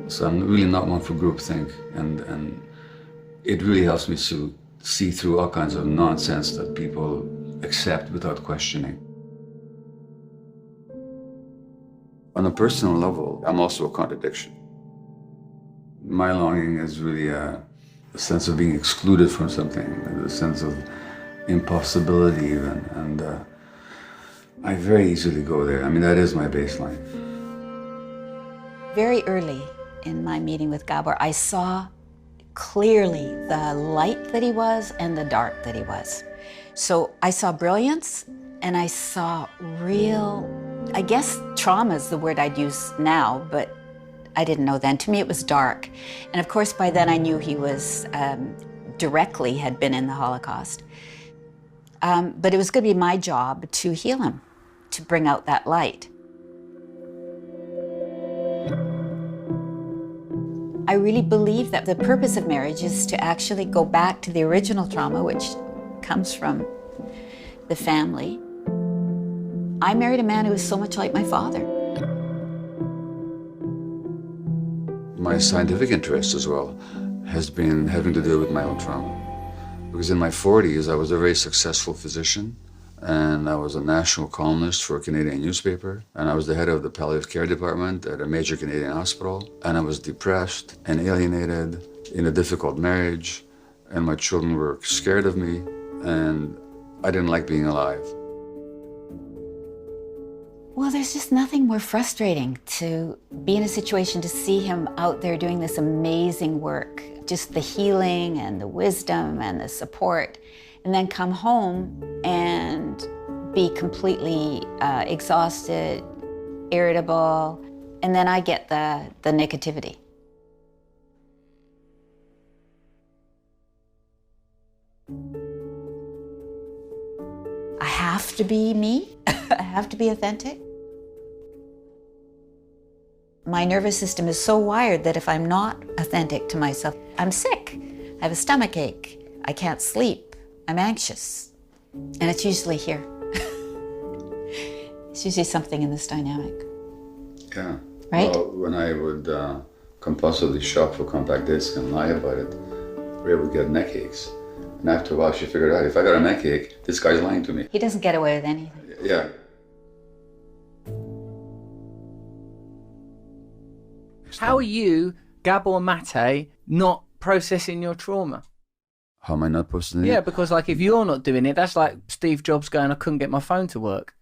So I'm really not one for groupthink, and it really helps me to see through all kinds of nonsense that people accept without questioning. On a personal level, I'm also a contradiction. My longing is really a sense of being excluded from something, a sense of impossibility even, and I very easily go there. I mean, that is my baseline. Very early in my meeting with Gabor, I saw clearly the light that he was and the dark that he was. So I saw brilliance and I saw real, I guess trauma is the word I'd use now, but I didn't know then. To me, it was dark. And of course, by then I knew he was directly had been in the Holocaust. But it was going to be my job to heal him, to bring out that light. I really believe that the purpose of marriage is to actually go back to the original trauma, which comes from the family. I married a man who was so much like my father. My scientific interest as well has been having to do with my own trauma. Because in my 40s, I was a very successful physician, and I was a national columnist for a Canadian newspaper, and I was the head of the palliative care department at a major Canadian hospital, and I was depressed and alienated in a difficult marriage, and my children were scared of me, and I didn't like being alive. Well, there's just nothing more frustrating to be in a situation to see him out there doing this amazing work, just the healing and the wisdom and the support, and then come home and be completely exhausted, irritable, and then I get the negativity. I have to be me. I have to be authentic. My nervous system is so wired that if I'm not authentic to myself, I'm sick. I have a stomach ache. I can't sleep. I'm anxious. And it's usually here. It's usually something in this dynamic. Yeah. Right? Well, when I would compulsively shop for compact discs and lie about it, Ray would get neck aches. And after a while, she figured out, if I got a neck ache, this guy's lying to me. He doesn't get away with anything. Yeah. How are you, Gabor Mate, not processing your trauma? How am I not processing it? Yeah, because like if you're not doing it, that's like Steve Jobs going, I couldn't get my phone to work.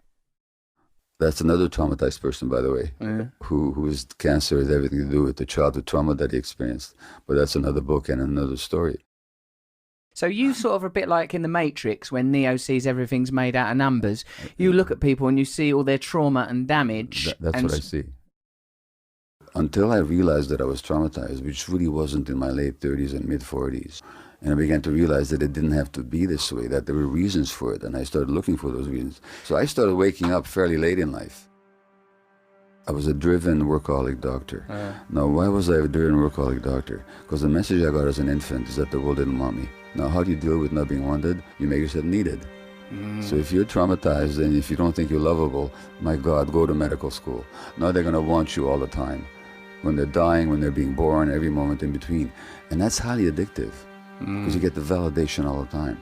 That's another traumatized person, by the way, whose cancer has everything to do with the childhood trauma that he experienced. But that's another book and another story. So you sort of a bit like in The Matrix, when Neo sees everything's made out of numbers. You look at people and you see all their trauma and damage. That's what I see. Until I realized that I was traumatized, which really wasn't in my late 30s and mid 40s. And I began to realize that it didn't have to be this way, that there were reasons for it, and I started looking for those reasons. So I started waking up fairly late in life. I was a driven workaholic doctor. Now, why was I a driven workaholic doctor? Because the message I got as an infant is that the world didn't want me. Now, how do you deal with not being wanted? You make yourself needed. So if you're traumatized and if you don't think you're lovable, my God, go to medical school. Now they're going to want you all the time. When they're dying, when they're being born, every moment in between. And that's highly addictive, because you get the validation all the time.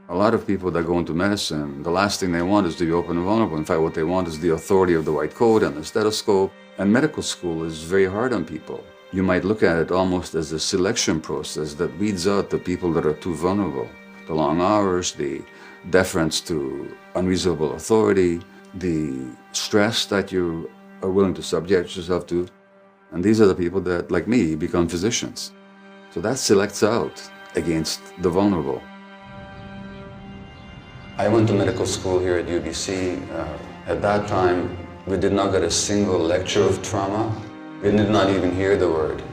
A lot of people that go into medicine, the last thing they want is to be open and vulnerable. In fact, what they want is the authority of the white coat and the stethoscope. And medical school is very hard on people. You might look at it almost as a selection process that weeds out the people that are too vulnerable. The long hours, the deference to unreasonable authority, the stress that you are willing to subject yourself to. And these are the people that, like me, become physicians. So that selects out against the vulnerable. I went to medical school here at UBC. At that time, we did not get a single lecture of trauma. We did not even hear the word.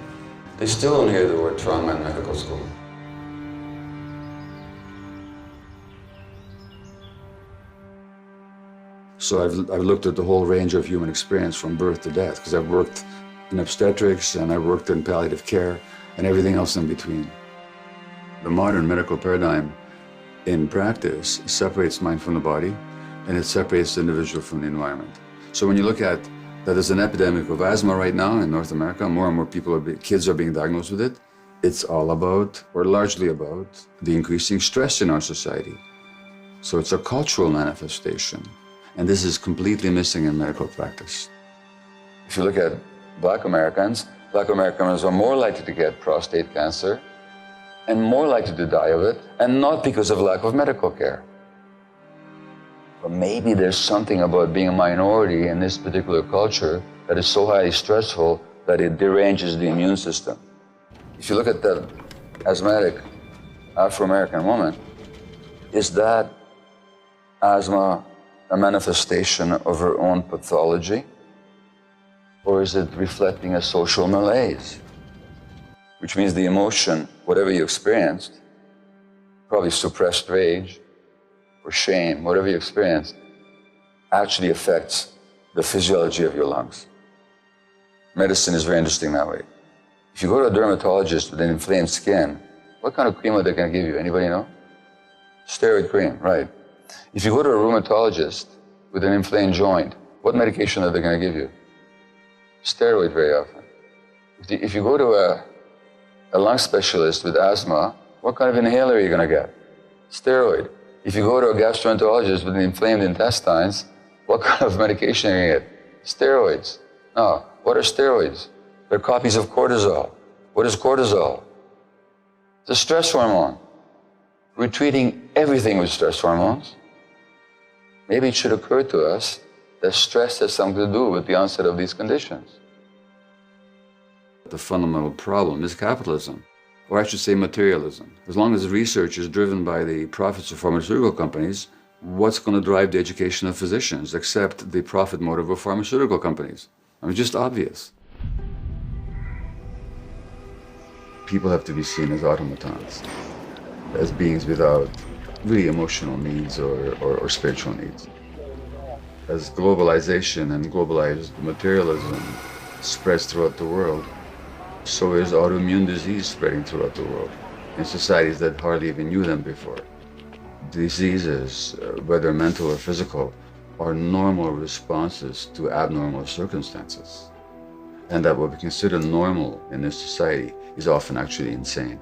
They still don't hear the word trauma in medical school. So I've looked at the whole range of human experience from birth to death, because I've worked in obstetrics and I worked in palliative care and everything else in between. The modern medical paradigm in practice separates mind from the body, and it separates the individual from the environment. So when you look at that there's an epidemic of asthma right now in North America, more and more kids are being diagnosed with it, it's all about, or largely about, the increasing stress in our society. So it's a cultural manifestation. And this is completely missing in medical practice. If you look at Black Americans, Black Americans are more likely to get prostate cancer and more likely to die of it, and not because of lack of medical care. But maybe there's something about being a minority in this particular culture that is so highly stressful that it deranges the immune system. If you look at the asthmatic Afro-American woman, is that asthma a manifestation of her own pathology? Or is it reflecting a social malaise? Which means the emotion, whatever you experienced, probably suppressed rage or shame, whatever you experienced, actually affects the physiology of your lungs. Medicine is very interesting that way. If you go to a dermatologist with an inflamed skin, what kind of cream are they going to give you? Anybody know? Steroid cream, right. If you go to a rheumatologist with an inflamed joint, what medication are they going to give you? Steroid very often. If you go to a lung specialist with asthma, what kind of inhaler are you going to get? Steroid. If you go to a gastroenterologist with inflamed intestines, what kind of medication are you going to get? Steroids. Now, what are steroids? They're copies of cortisol. What is cortisol? It's a stress hormone. We're treating everything with stress hormones. Maybe it should occur to us that stress has something to do with the onset of these conditions. The fundamental problem is capitalism, or I should say materialism. As long as research is driven by the profits of pharmaceutical companies, what's going to drive the education of physicians except the profit motive of pharmaceutical companies? I mean, it's just obvious. People have to be seen as automatons, as beings without really emotional needs or spiritual needs. As globalization and globalized materialism spreads throughout the world, so is autoimmune disease spreading throughout the world in societies that hardly even knew them before. Diseases, whether mental or physical, are normal responses to abnormal circumstances. And that what we consider normal in this society is often actually insane.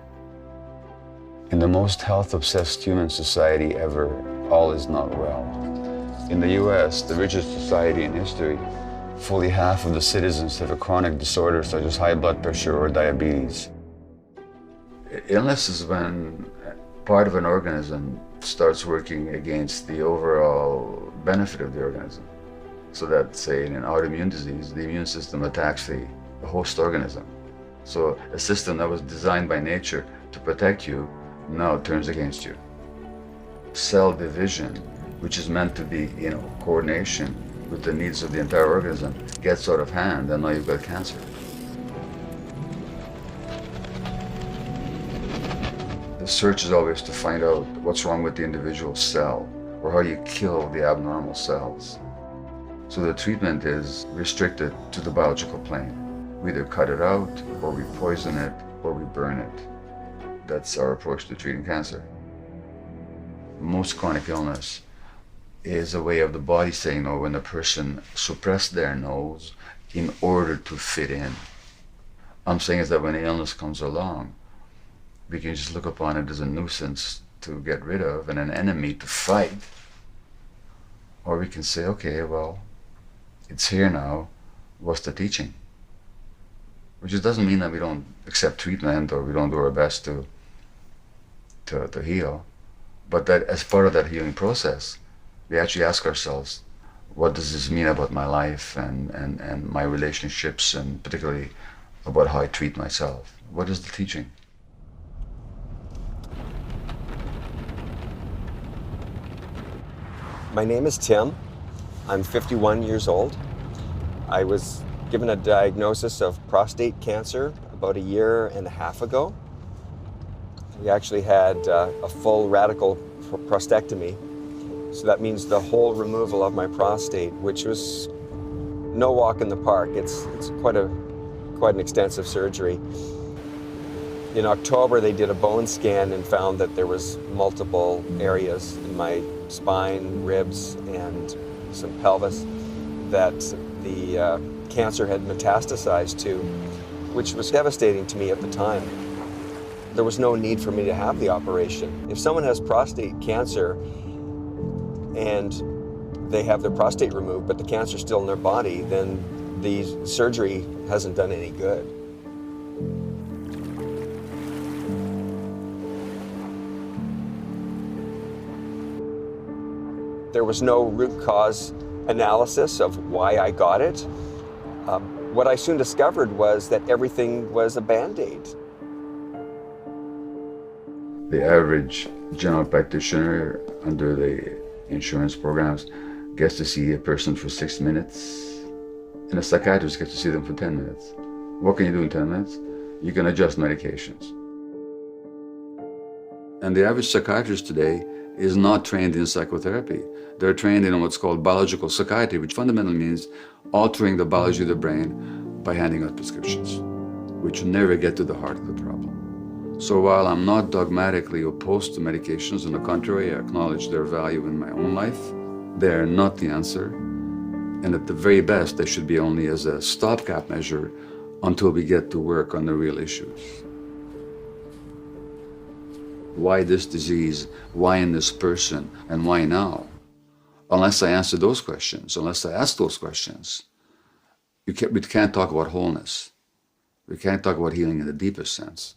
In the most health-obsessed human society ever, all is not well. In the US, the richest society in history, fully half of the citizens have a chronic disorder such as high blood pressure or diabetes. Illness is when part of an organism starts working against the overall benefit of the organism. So that, say, in an autoimmune disease, the immune system attacks the host organism. So a system that was designed by nature to protect you now turns against you. Cell division, which is meant to be, coordination with the needs of the entire organism, gets out of hand, and now you've got cancer. The search is always to find out what's wrong with the individual cell, or how you kill the abnormal cells. So the treatment is restricted to the biological plane. We either cut it out, or we poison it, or we burn it. That's our approach to treating cancer. Most chronic illness is a way of the body saying no when the person suppressed their nose in order to fit in. I'm saying is that when the illness comes along, we can just look upon it as a nuisance to get rid of and an enemy to fight. Or we can say, okay, well, it's here now, what's the teaching? Which just doesn't mean that we don't accept treatment or we don't do our best to heal, but that as part of that healing process, we actually ask ourselves, what does this mean about my life and my relationships, and particularly about how I treat myself? What is the teaching? My name is Tim. I'm 51 years old. I was given a diagnosis of prostate cancer about 1.5 years ago. We actually had a full radical prostatectomy. So that means the whole removal of my prostate, which was no walk in the park. It's quite an extensive surgery. In October, they did a bone scan and found that there was multiple areas in my spine, ribs, and some pelvis that the cancer had metastasized to, which was devastating to me at the time. There was no need for me to have the operation. If someone has prostate cancer and they have their prostate removed, but the cancer's still in their body, then the surgery hasn't done any good. There was no root cause analysis of why I got it. What I soon discovered was that everything was a Band-Aid. The average general practitioner under the insurance programs gets to see a person for 6 minutes, and a psychiatrist gets to see them for 10 minutes. What can you do in 10 minutes? You can adjust medications. And the average psychiatrist today is not trained in psychotherapy. They're trained in what's called biological psychiatry, which fundamentally means altering the biology of the brain by handing out prescriptions, which never get to the heart of the problem. So while I'm not dogmatically opposed to medications, on the contrary, I acknowledge their value in my own life, they're not the answer. And at the very best, they should be only as a stopgap measure until we get to work on the real issues. Why this disease? Why in this person? And why now? Unless I answer those questions, unless I ask those questions, we can't talk about wholeness. We can't talk about healing in the deepest sense.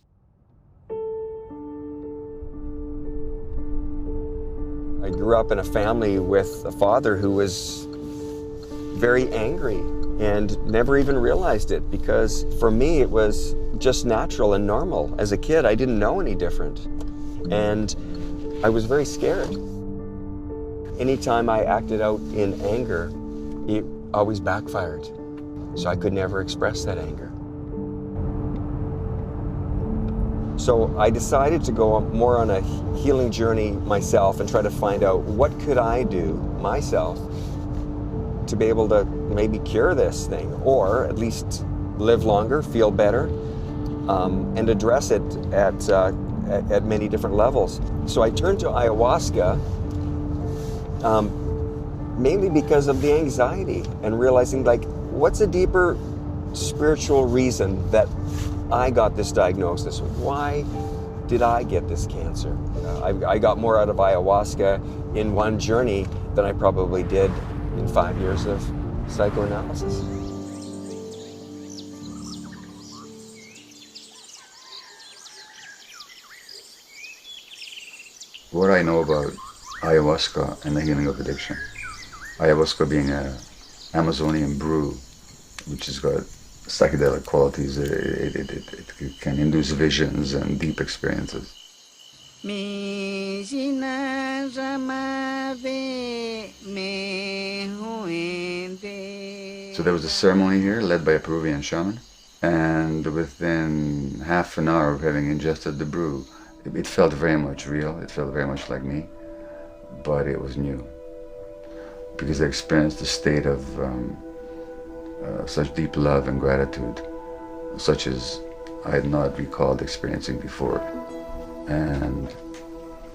I grew up in a family with a father who was very angry and never even realized it, because for me it was just natural and normal. As a kid, I didn't know any different. And I was very scared. Anytime I acted out in anger, it always backfired. So I could never express that anger. So I decided to go more on a healing journey myself and try to find out what could I do myself to be able to maybe cure this thing, or at least live longer, feel better, and address it at many different levels. So I turned to ayahuasca mainly because of the anxiety and realizing, like, what's a deeper spiritual reason that I got this diagnosis? Why did I get this cancer? I got more out of ayahuasca in one journey than I probably did in 5 years of psychoanalysis. What I know about ayahuasca and the healing of addiction. Ayahuasca being an Amazonian brew, which has got psychedelic qualities. It can induce visions and deep experiences. So there was a ceremony here led by a Peruvian shaman, and within half an hour of having ingested the brew, it felt very much real, it felt very much like me, but it was new. Because I experienced a state of such deep love and gratitude, such as I had not recalled experiencing before. And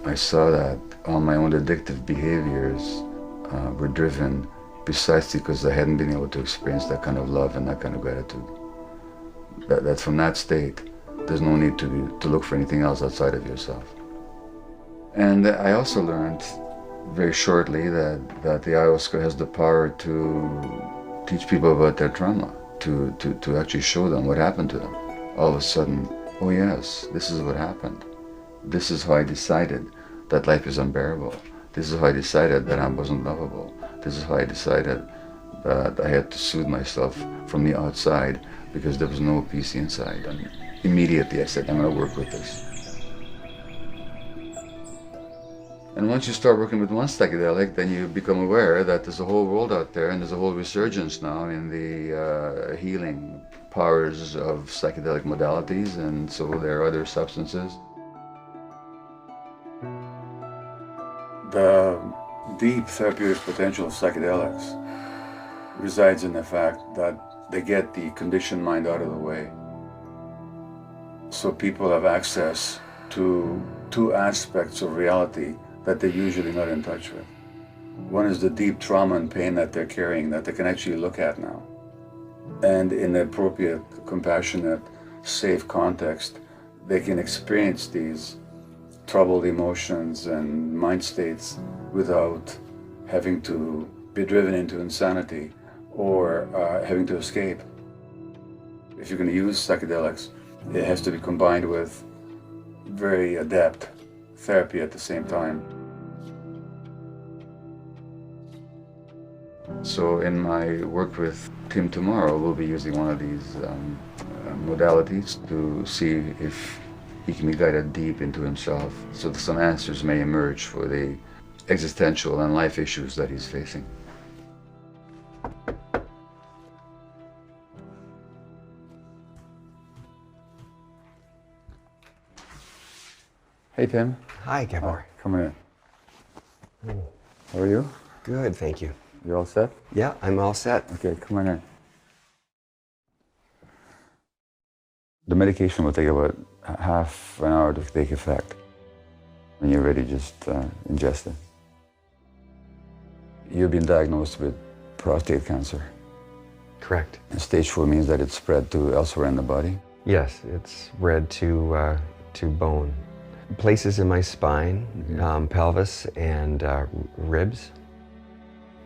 I saw that all my own addictive behaviors were driven precisely because I hadn't been able to experience that kind of love and that kind of gratitude. That from that state, there's no need to look for anything else outside of yourself. And I also learned very shortly that the ayahuasca has the power to teach people about their trauma, to actually show them what happened to them. All of a sudden, oh yes, this is what happened. This is how I decided that life is unbearable. This is how I decided that I wasn't lovable. This is how I decided that I had to soothe myself from the outside because there was no peace inside. And immediately I said, I'm going to work with this. And once you start working with one psychedelic, then you become aware that there's a whole world out there, and there's a whole resurgence now in the healing powers of psychedelic modalities, and so there are other substances. The deep therapeutic potential of psychedelics resides in the fact that they get the conditioned mind out of the way. So people have access to two aspects of reality that they're usually not in touch with. One is the deep trauma and pain that they're carrying that they can actually look at now. And in the appropriate, compassionate, safe context, they can experience these troubled emotions and mind states without having to be driven into insanity or having to escape. If you're going to use psychedelics, it has to be combined with very adept therapy at the same time. So in my work with Tim tomorrow, we'll be using one of these modalities to see if he can be guided deep into himself, so that some answers may emerge for the existential and life issues that he's facing. Hey, Tim. Hi, Gabor. Come in. How are you? Good, thank you. You all set? Yeah, I'm all set. Okay, come on in. The medication will take about half an hour to take effect. When you're ready, just ingest it. You've been diagnosed with prostate cancer. Correct. And stage 4 means that it's spread to elsewhere in the body. Yes, it's spread to bone. Places in my spine, pelvis, and ribs.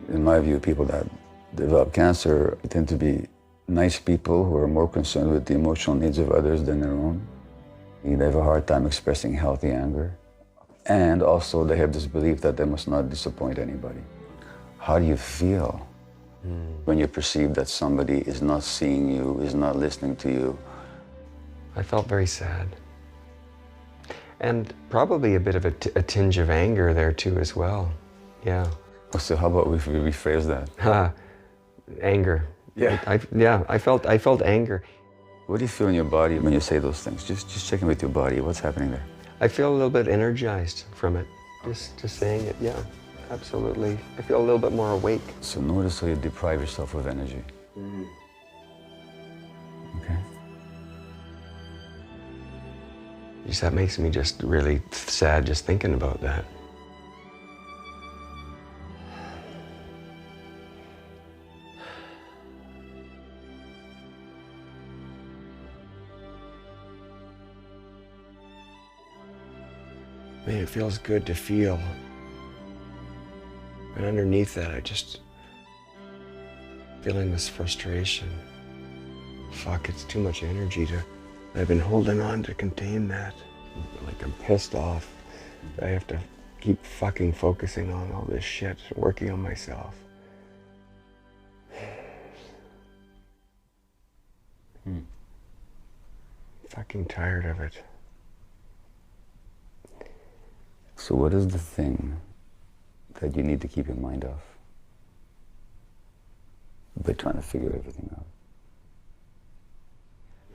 In my view, people that develop cancer tend to be nice people who are more concerned with the emotional needs of others than their own. They have a hard time expressing healthy anger. And also they have this belief that they must not disappoint anybody. How do you feel when you perceive that somebody is not seeing you, is not listening to you? I felt very sad. And probably a bit of a tinge of anger there too as well. Yeah. So how about we rephrase that? Anger. Yeah. I felt anger. What do you feel in your body when you say those things? Just check in with your body. What's happening there? I feel a little bit energized from it. Just saying it, yeah. Absolutely. I feel a little bit more awake. So notice how you deprive yourself of energy. Okay. Just that makes me just really sad just thinking about that. Man, it feels good to feel. And underneath that, I just feeling this frustration. Fuck, it's too much energy to. I've been holding on to contain that. Like I'm pissed off. I have to keep fucking focusing on all this shit, working on myself. Fucking tired of it. So what is the thing that you need to keep in mind of by trying to figure everything out?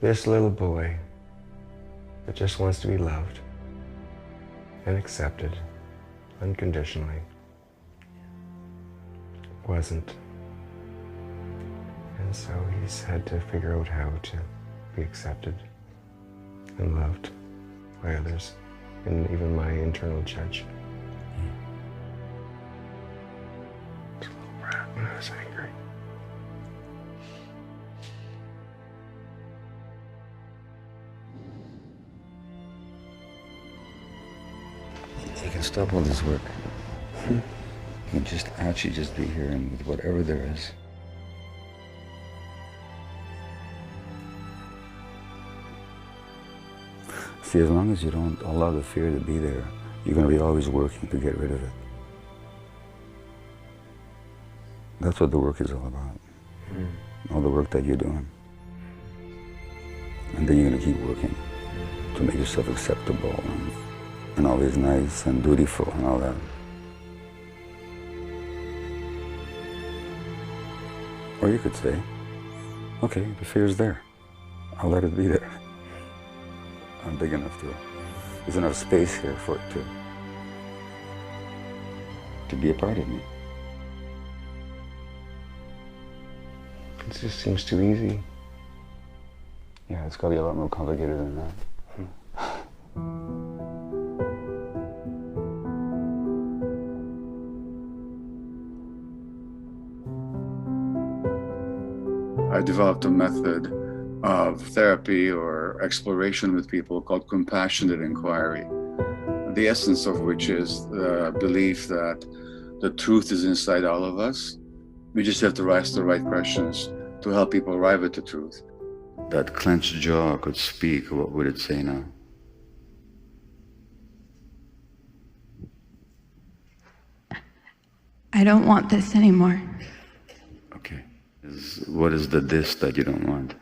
This little boy that just wants to be loved and accepted unconditionally wasn't. And so he's had to figure out how to be accepted and loved by others, and even my internal judge. This little brat when I was angry. You can stop all this work. You can just actually just be here and with whatever there is. See, as long as you don't allow the fear to be there, you're going to be always working to get rid of it. That's what the work is all about. All the work that you're doing. And then you're going to keep working to make yourself acceptable and always nice and dutiful and all that. Or you could say, okay, the fear's there. I'll let it be there. I'm big enough to, there's enough space here for it to be a part of me. It just seems too easy. Yeah, it's got to be a lot more complicated than that. I developed a method of therapy or exploration with people called compassionate inquiry, the essence of which is the belief that the truth is inside all of us. We just have to ask the right questions to help people arrive at the truth. That clenched jaw could speak, what would it say now? I don't want this anymore. what is the this that you don't want?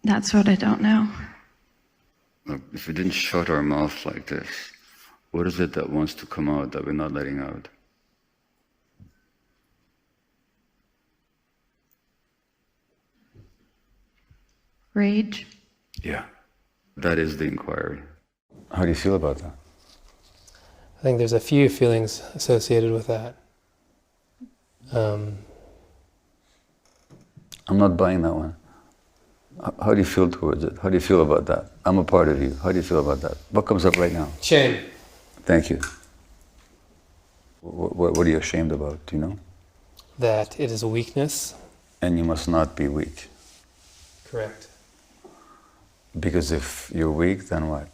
That's what I don't know. Look, if we didn't shut our mouth like this, what is it that wants to come out that we're not letting out? Rage. Yeah, that is the inquiry. How do you feel about that? I think there's a few feelings associated with that. I'm not buying that one. How do you feel towards it? How do you feel about that? I'm a part of you. How do you feel about that? What comes up right now? Shame. Thank you. What are you ashamed about? Do you know? That it is a weakness. And you must not be weak. Correct. Because if you're weak, then what?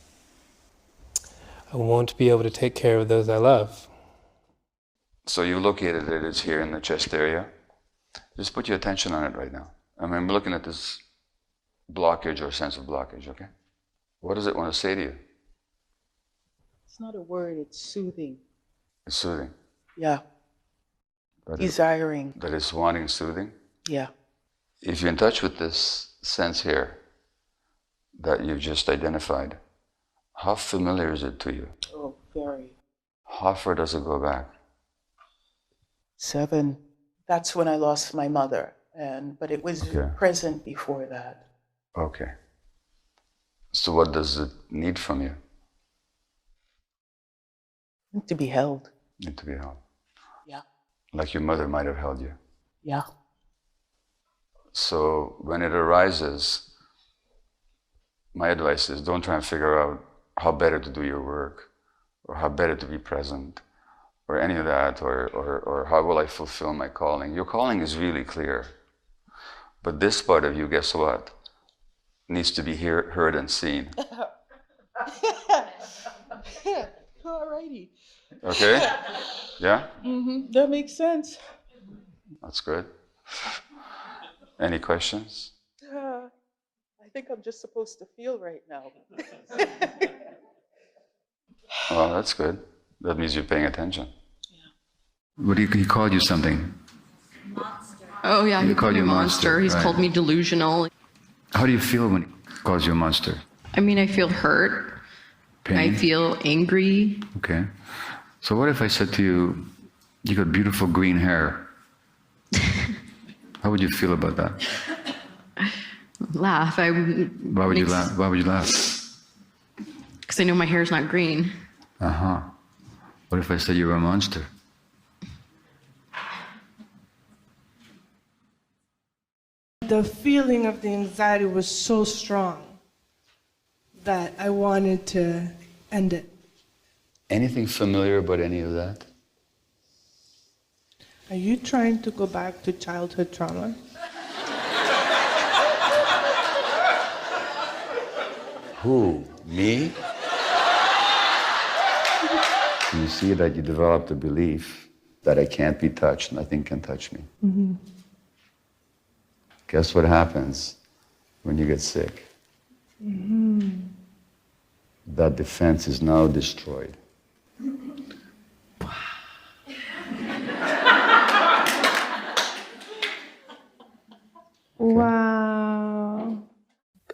I won't be able to take care of those I love. So you located it, it's here in the chest area. Just put your attention on it right now. I mean, I'm looking at this blockage or sense of blockage, okay? What does it want to say to you? It's not a word, it's soothing. It's soothing. Yeah. Desiring. That it's wanting soothing? Yeah. If you're in touch with this sense here that you've just identified, how familiar is it to you? Oh, very. How far does it go back? 7. That's when I lost my mother, but it was present before that. Okay. So what does it need from you? To be held. Need to be held. Yeah. Like your mother might have held you. Yeah. So when it arises, my advice is don't try and figure out how better to do your work, or how better to be present, or any of that, or how will I fulfill my calling. Your calling is really clear. But this part of you, guess what? Needs to be heard and seen. Alrighty. Okay? Yeah? Mm-hmm. That makes sense. That's good. Any questions? I think I'm just supposed to feel right now. Well, that's good. That means you're paying attention. What do he called you something? Oh yeah, he called you a monster. He's right. called me delusional. How do you feel when he calls you a monster? I mean, I feel hurt. Pain? I feel angry. Okay. So what if I said to you, you got beautiful green hair? How would you feel about that? Laugh. Why would you laugh? Why would you laugh? Because I know my hair's not green. Uh-huh. What if I said you were a monster? The feeling of the anxiety was so strong that I wanted to end it. Anything familiar about any of that? Are you trying to go back to childhood trauma? Who? Me? You see that you developed a belief that I can't be touched, nothing can touch me. Mm-hmm. Guess what happens when you get sick? Mm-hmm. That defense is now destroyed. Wow.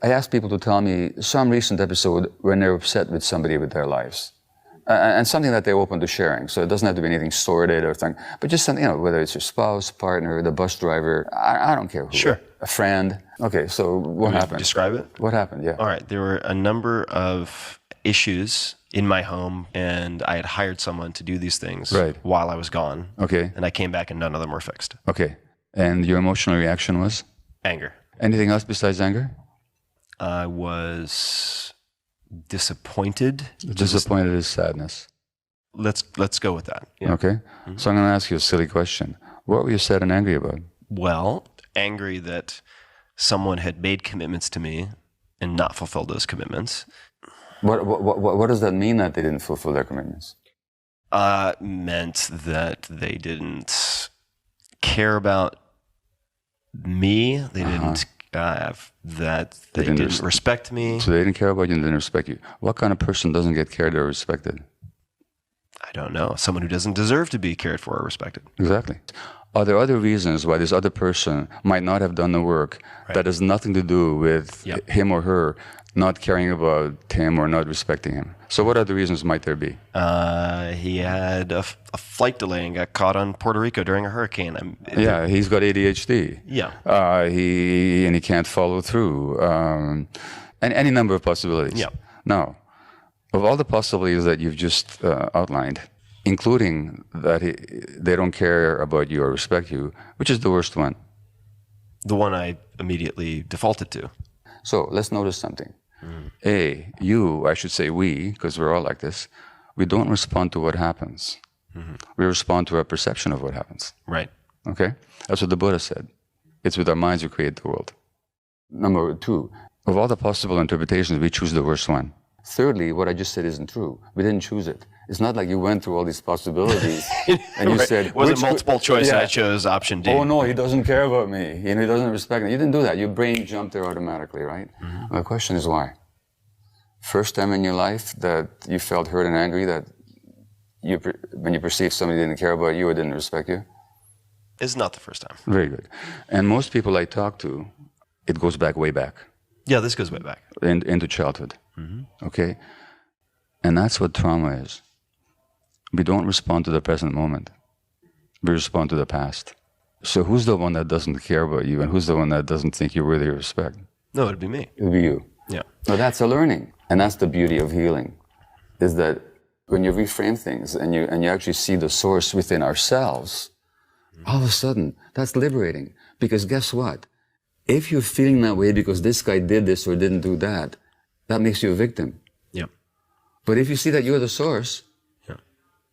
I ask people to tell me some recent episode when they're upset with somebody with their lives. And something that they're open to sharing. So it doesn't have to be anything sordid or thing, but just something, whether it's your spouse, partner, the bus driver, I don't care who. Sure. A friend. Okay, so what happened? Describe it? What happened, yeah. All right, there were a number of issues in my home, and I had hired someone to do these things while I was gone. Okay. And I came back and none of them were fixed. Okay. And your emotional reaction was? Anger. Anything else besides anger? I was disappointed. Disappointed is sadness. Let's go with that. Yeah. Okay. Mm-hmm. So I'm going to ask you a silly question. What were you sad and angry about? Well, angry that someone had made commitments to me and not fulfilled those commitments. What does that mean that they didn't fulfill their commitments? Meant that they didn't care about me. They didn't they didn't respect me. So they didn't care about you and didn't respect you. What kind of person doesn't get cared or respected? don't know. Someone who doesn't deserve to be cared for or respected. Exactly. Are there other reasons why this other person might not have done the work that has nothing to do with him or her not caring about him or not respecting him? So what other reasons might there be? He had a flight delay and got caught on Puerto Rico during a hurricane. He's got ADHD. Yeah. He can't follow through. And any number of possibilities. Yeah. Now, of all the possibilities that you've just outlined, including that they don't care about you or respect you, which is the worst one? The one I immediately defaulted to. So let's notice something. I should say we, because we're all like this, we don't respond to what happens. We respond to our perception of what happens. Right. Okay? That's what the Buddha said. It's with our minds we create the world. Number two, of all the possible interpretations, we choose the worst one. Thirdly, what I just said isn't true. We didn't choose it. It's not like you went through all these possibilities and you said... It wasn't multiple choice and I chose option D. Oh no, he doesn't care about me. He doesn't respect me. You didn't do that. Your brain jumped there automatically, right? The question is why? First time in your life that you felt hurt and angry that when you perceived somebody didn't care about you or didn't respect you? It's not the first time. Very good. And most people I talk to, it goes back way back. Yeah, this goes way back. Into childhood. Okay? And that's what trauma is. We don't respond to the present moment. We respond to the past. So who's the one that doesn't care about you and who's the one that doesn't think you're worthy of respect? No, it'd be me. It'd be you. Yeah. Now that's a learning. And that's the beauty of healing, is that when you reframe things and you actually see the source within ourselves, all of a sudden, that's liberating. Because guess what? If you're feeling that way because this guy did this or didn't do that, that makes you a victim. Yep. But if you see that you're the source,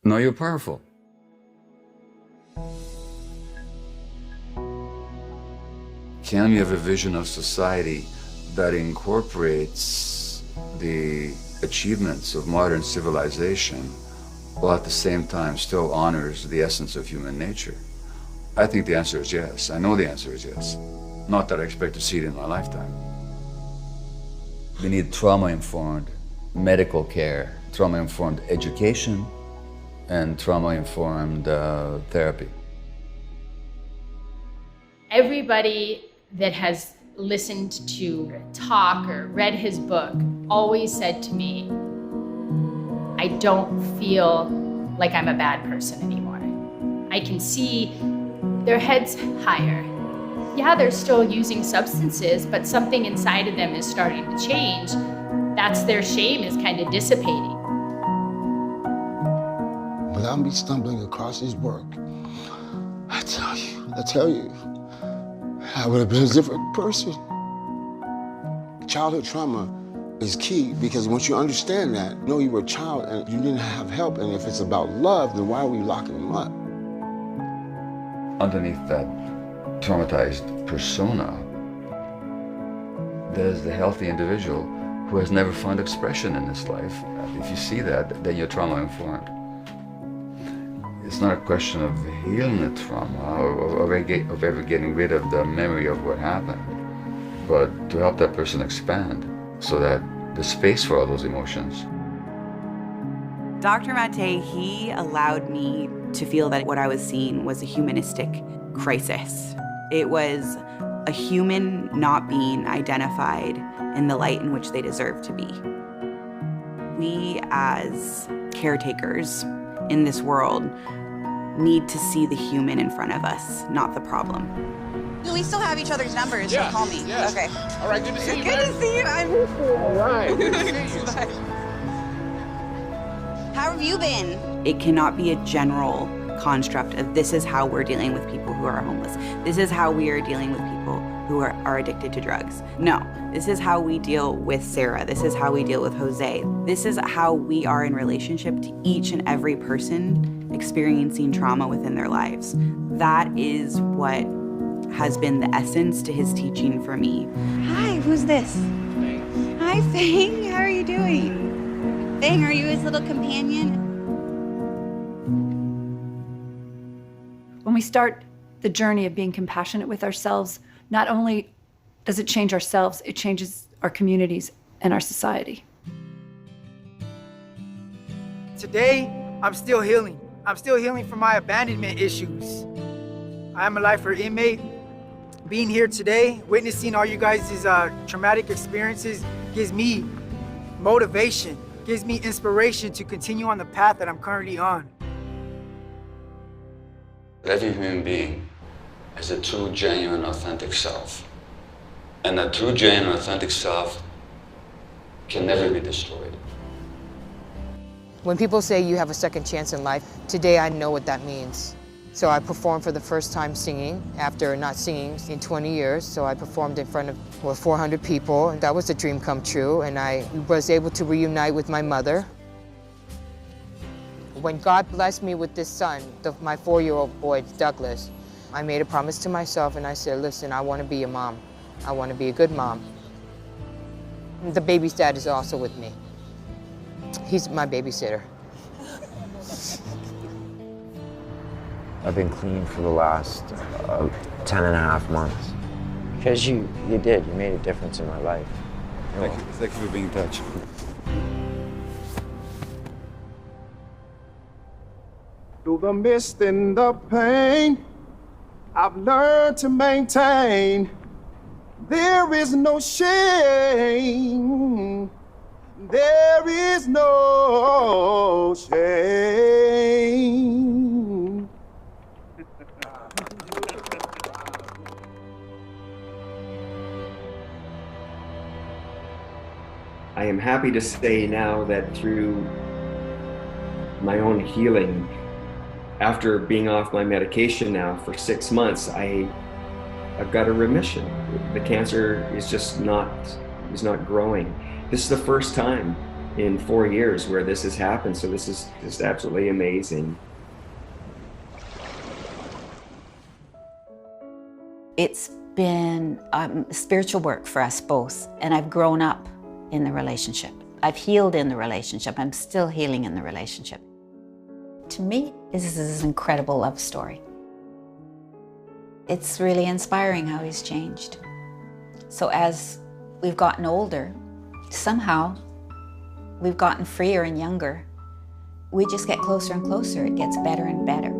now you're powerful. Can we have a vision of society that incorporates the achievements of modern civilization while at the same time still honors the essence of human nature? I think the answer is yes. I know the answer is yes. Not that I expect to see it in my lifetime. We need trauma-informed medical care, trauma-informed education, and trauma-informed therapy. Everybody that has listened to talk or read his book always said to me, I don't feel like I'm a bad person anymore. I can see their heads higher. Yeah, they're still using substances, but something inside of them is starting to change. That's their shame is kind of dissipating. Without me stumbling across his work, I tell you, I would have been a different person. Childhood trauma is key because once you understand that, you know you were a child and you didn't have help, and if it's about love, then why are we locking them up? Underneath that traumatized persona, there's the healthy individual who has never found expression in this life. If you see that, then you're trauma-informed. It's not a question of healing the trauma or of ever getting rid of the memory of what happened, but to help that person expand so that there's space for all those emotions. Dr. Mate, he allowed me to feel that what I was seeing was a humanistic crisis. It was a human not being identified in the light in which they deserve to be. We as caretakers in this world need to see the human in front of us, not the problem. We still have each other's numbers, Yes, so call me. yes. Okay. All right, good to see you. Good to see you. I miss you. All right, good to see you. Bye. How have you been? It cannot be a general construct of this is how we're dealing with people who are homeless. This is how we are dealing with people who are addicted to drugs. No, this is how we deal with Sarah. This is how we deal with Jose. This is how we are in relationship to each and every person experiencing trauma within their lives. That is what has been the essence to his teaching for me. Hi, who's this? Hi, Fang. How are you doing? Fang, are you his little companion? When we start the journey of being compassionate with ourselves, not only does it change ourselves, it changes our communities and our society. Today, I'm still healing. I'm still healing from my abandonment issues. I am a lifer inmate. Being here today, witnessing all you guys' traumatic experiences gives me motivation, gives me inspiration to continue on the path that I'm currently on. Every human being has a true, genuine, authentic self. And that true, genuine, authentic self can never be destroyed. When people say you have a second chance in life, today I know what that means. So I performed for the first time singing after not singing in 20 years. So I performed in front of 400 people. And that was a dream come true. And I was able to reunite with my mother. When God blessed me with this son, my 4-year-old boy, Douglas, I made a promise to myself and I said, listen, I want to be a mom. I want to be a good mom. The baby's dad is also with me. He's my babysitter. I've been clean for the last 10 and a half months. Because you did, you made a difference in my life. Thank you for being in touch. Through the mist and the pain, I've learned to maintain. There is no shame. There is no shame. I am happy to say now that through my own healing, after being off my medication now for 6 months, I've got a remission. The cancer is just not growing. This is the first time in 4 years where this has happened, so this is just absolutely amazing. It's been spiritual work for us both, and I've grown up in the relationship. I've healed in the relationship. I'm still healing in the relationship. To me, this is an incredible love story. It's really inspiring how he's changed. So as we've gotten older, somehow we've gotten freer and younger. We just get closer and closer. It gets better and better.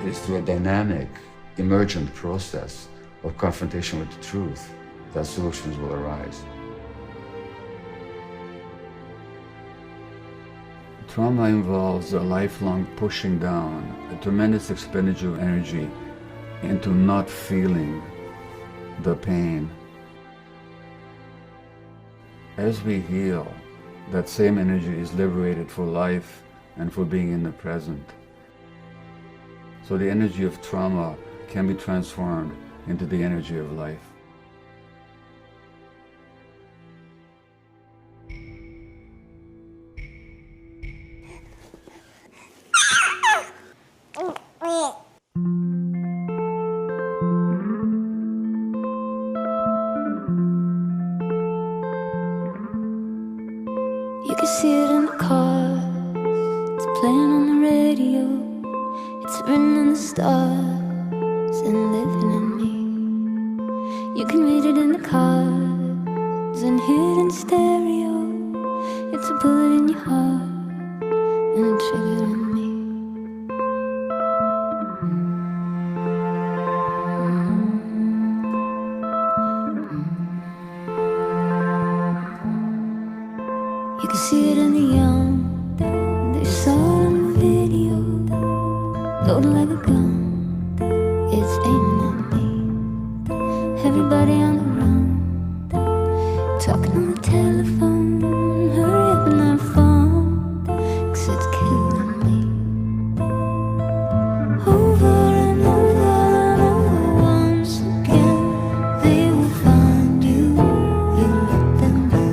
It's through a dynamic, emergent process of confrontation with the truth that solutions will arise. Trauma involves a lifelong pushing down, a tremendous expenditure of energy into not feeling the pain. As we heal, that same energy is liberated for life and for being in the present. So the energy of trauma can be transformed into the energy of life. You can see it in the cars, it's playing on the radio, it's written in the stars and living in me. You can read it in the cards and hear it in stereo. It's a bullet in your heart and a trigger in me. You can see it in the young, they saw it on the video, loaded like a gun, it's aiming at me. Everybody on the run, talking on the telephone, hurry up and have fun, 'cause it's killing me. Over and over and over once again, they will find you, you let them know.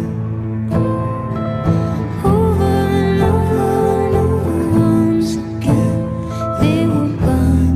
Over and over once again, they will burn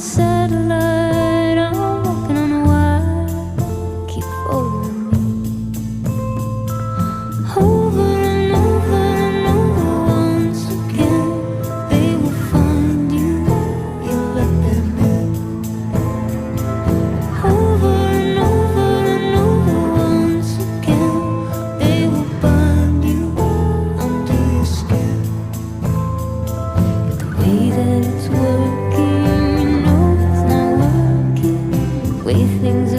satellite, I'm walking on a wire. Keep following me. Over and over and over once again, they will find you. You let them in. Over and over and over once again, they will bind you under your skin. The way that it's working, you know it's not working. The way things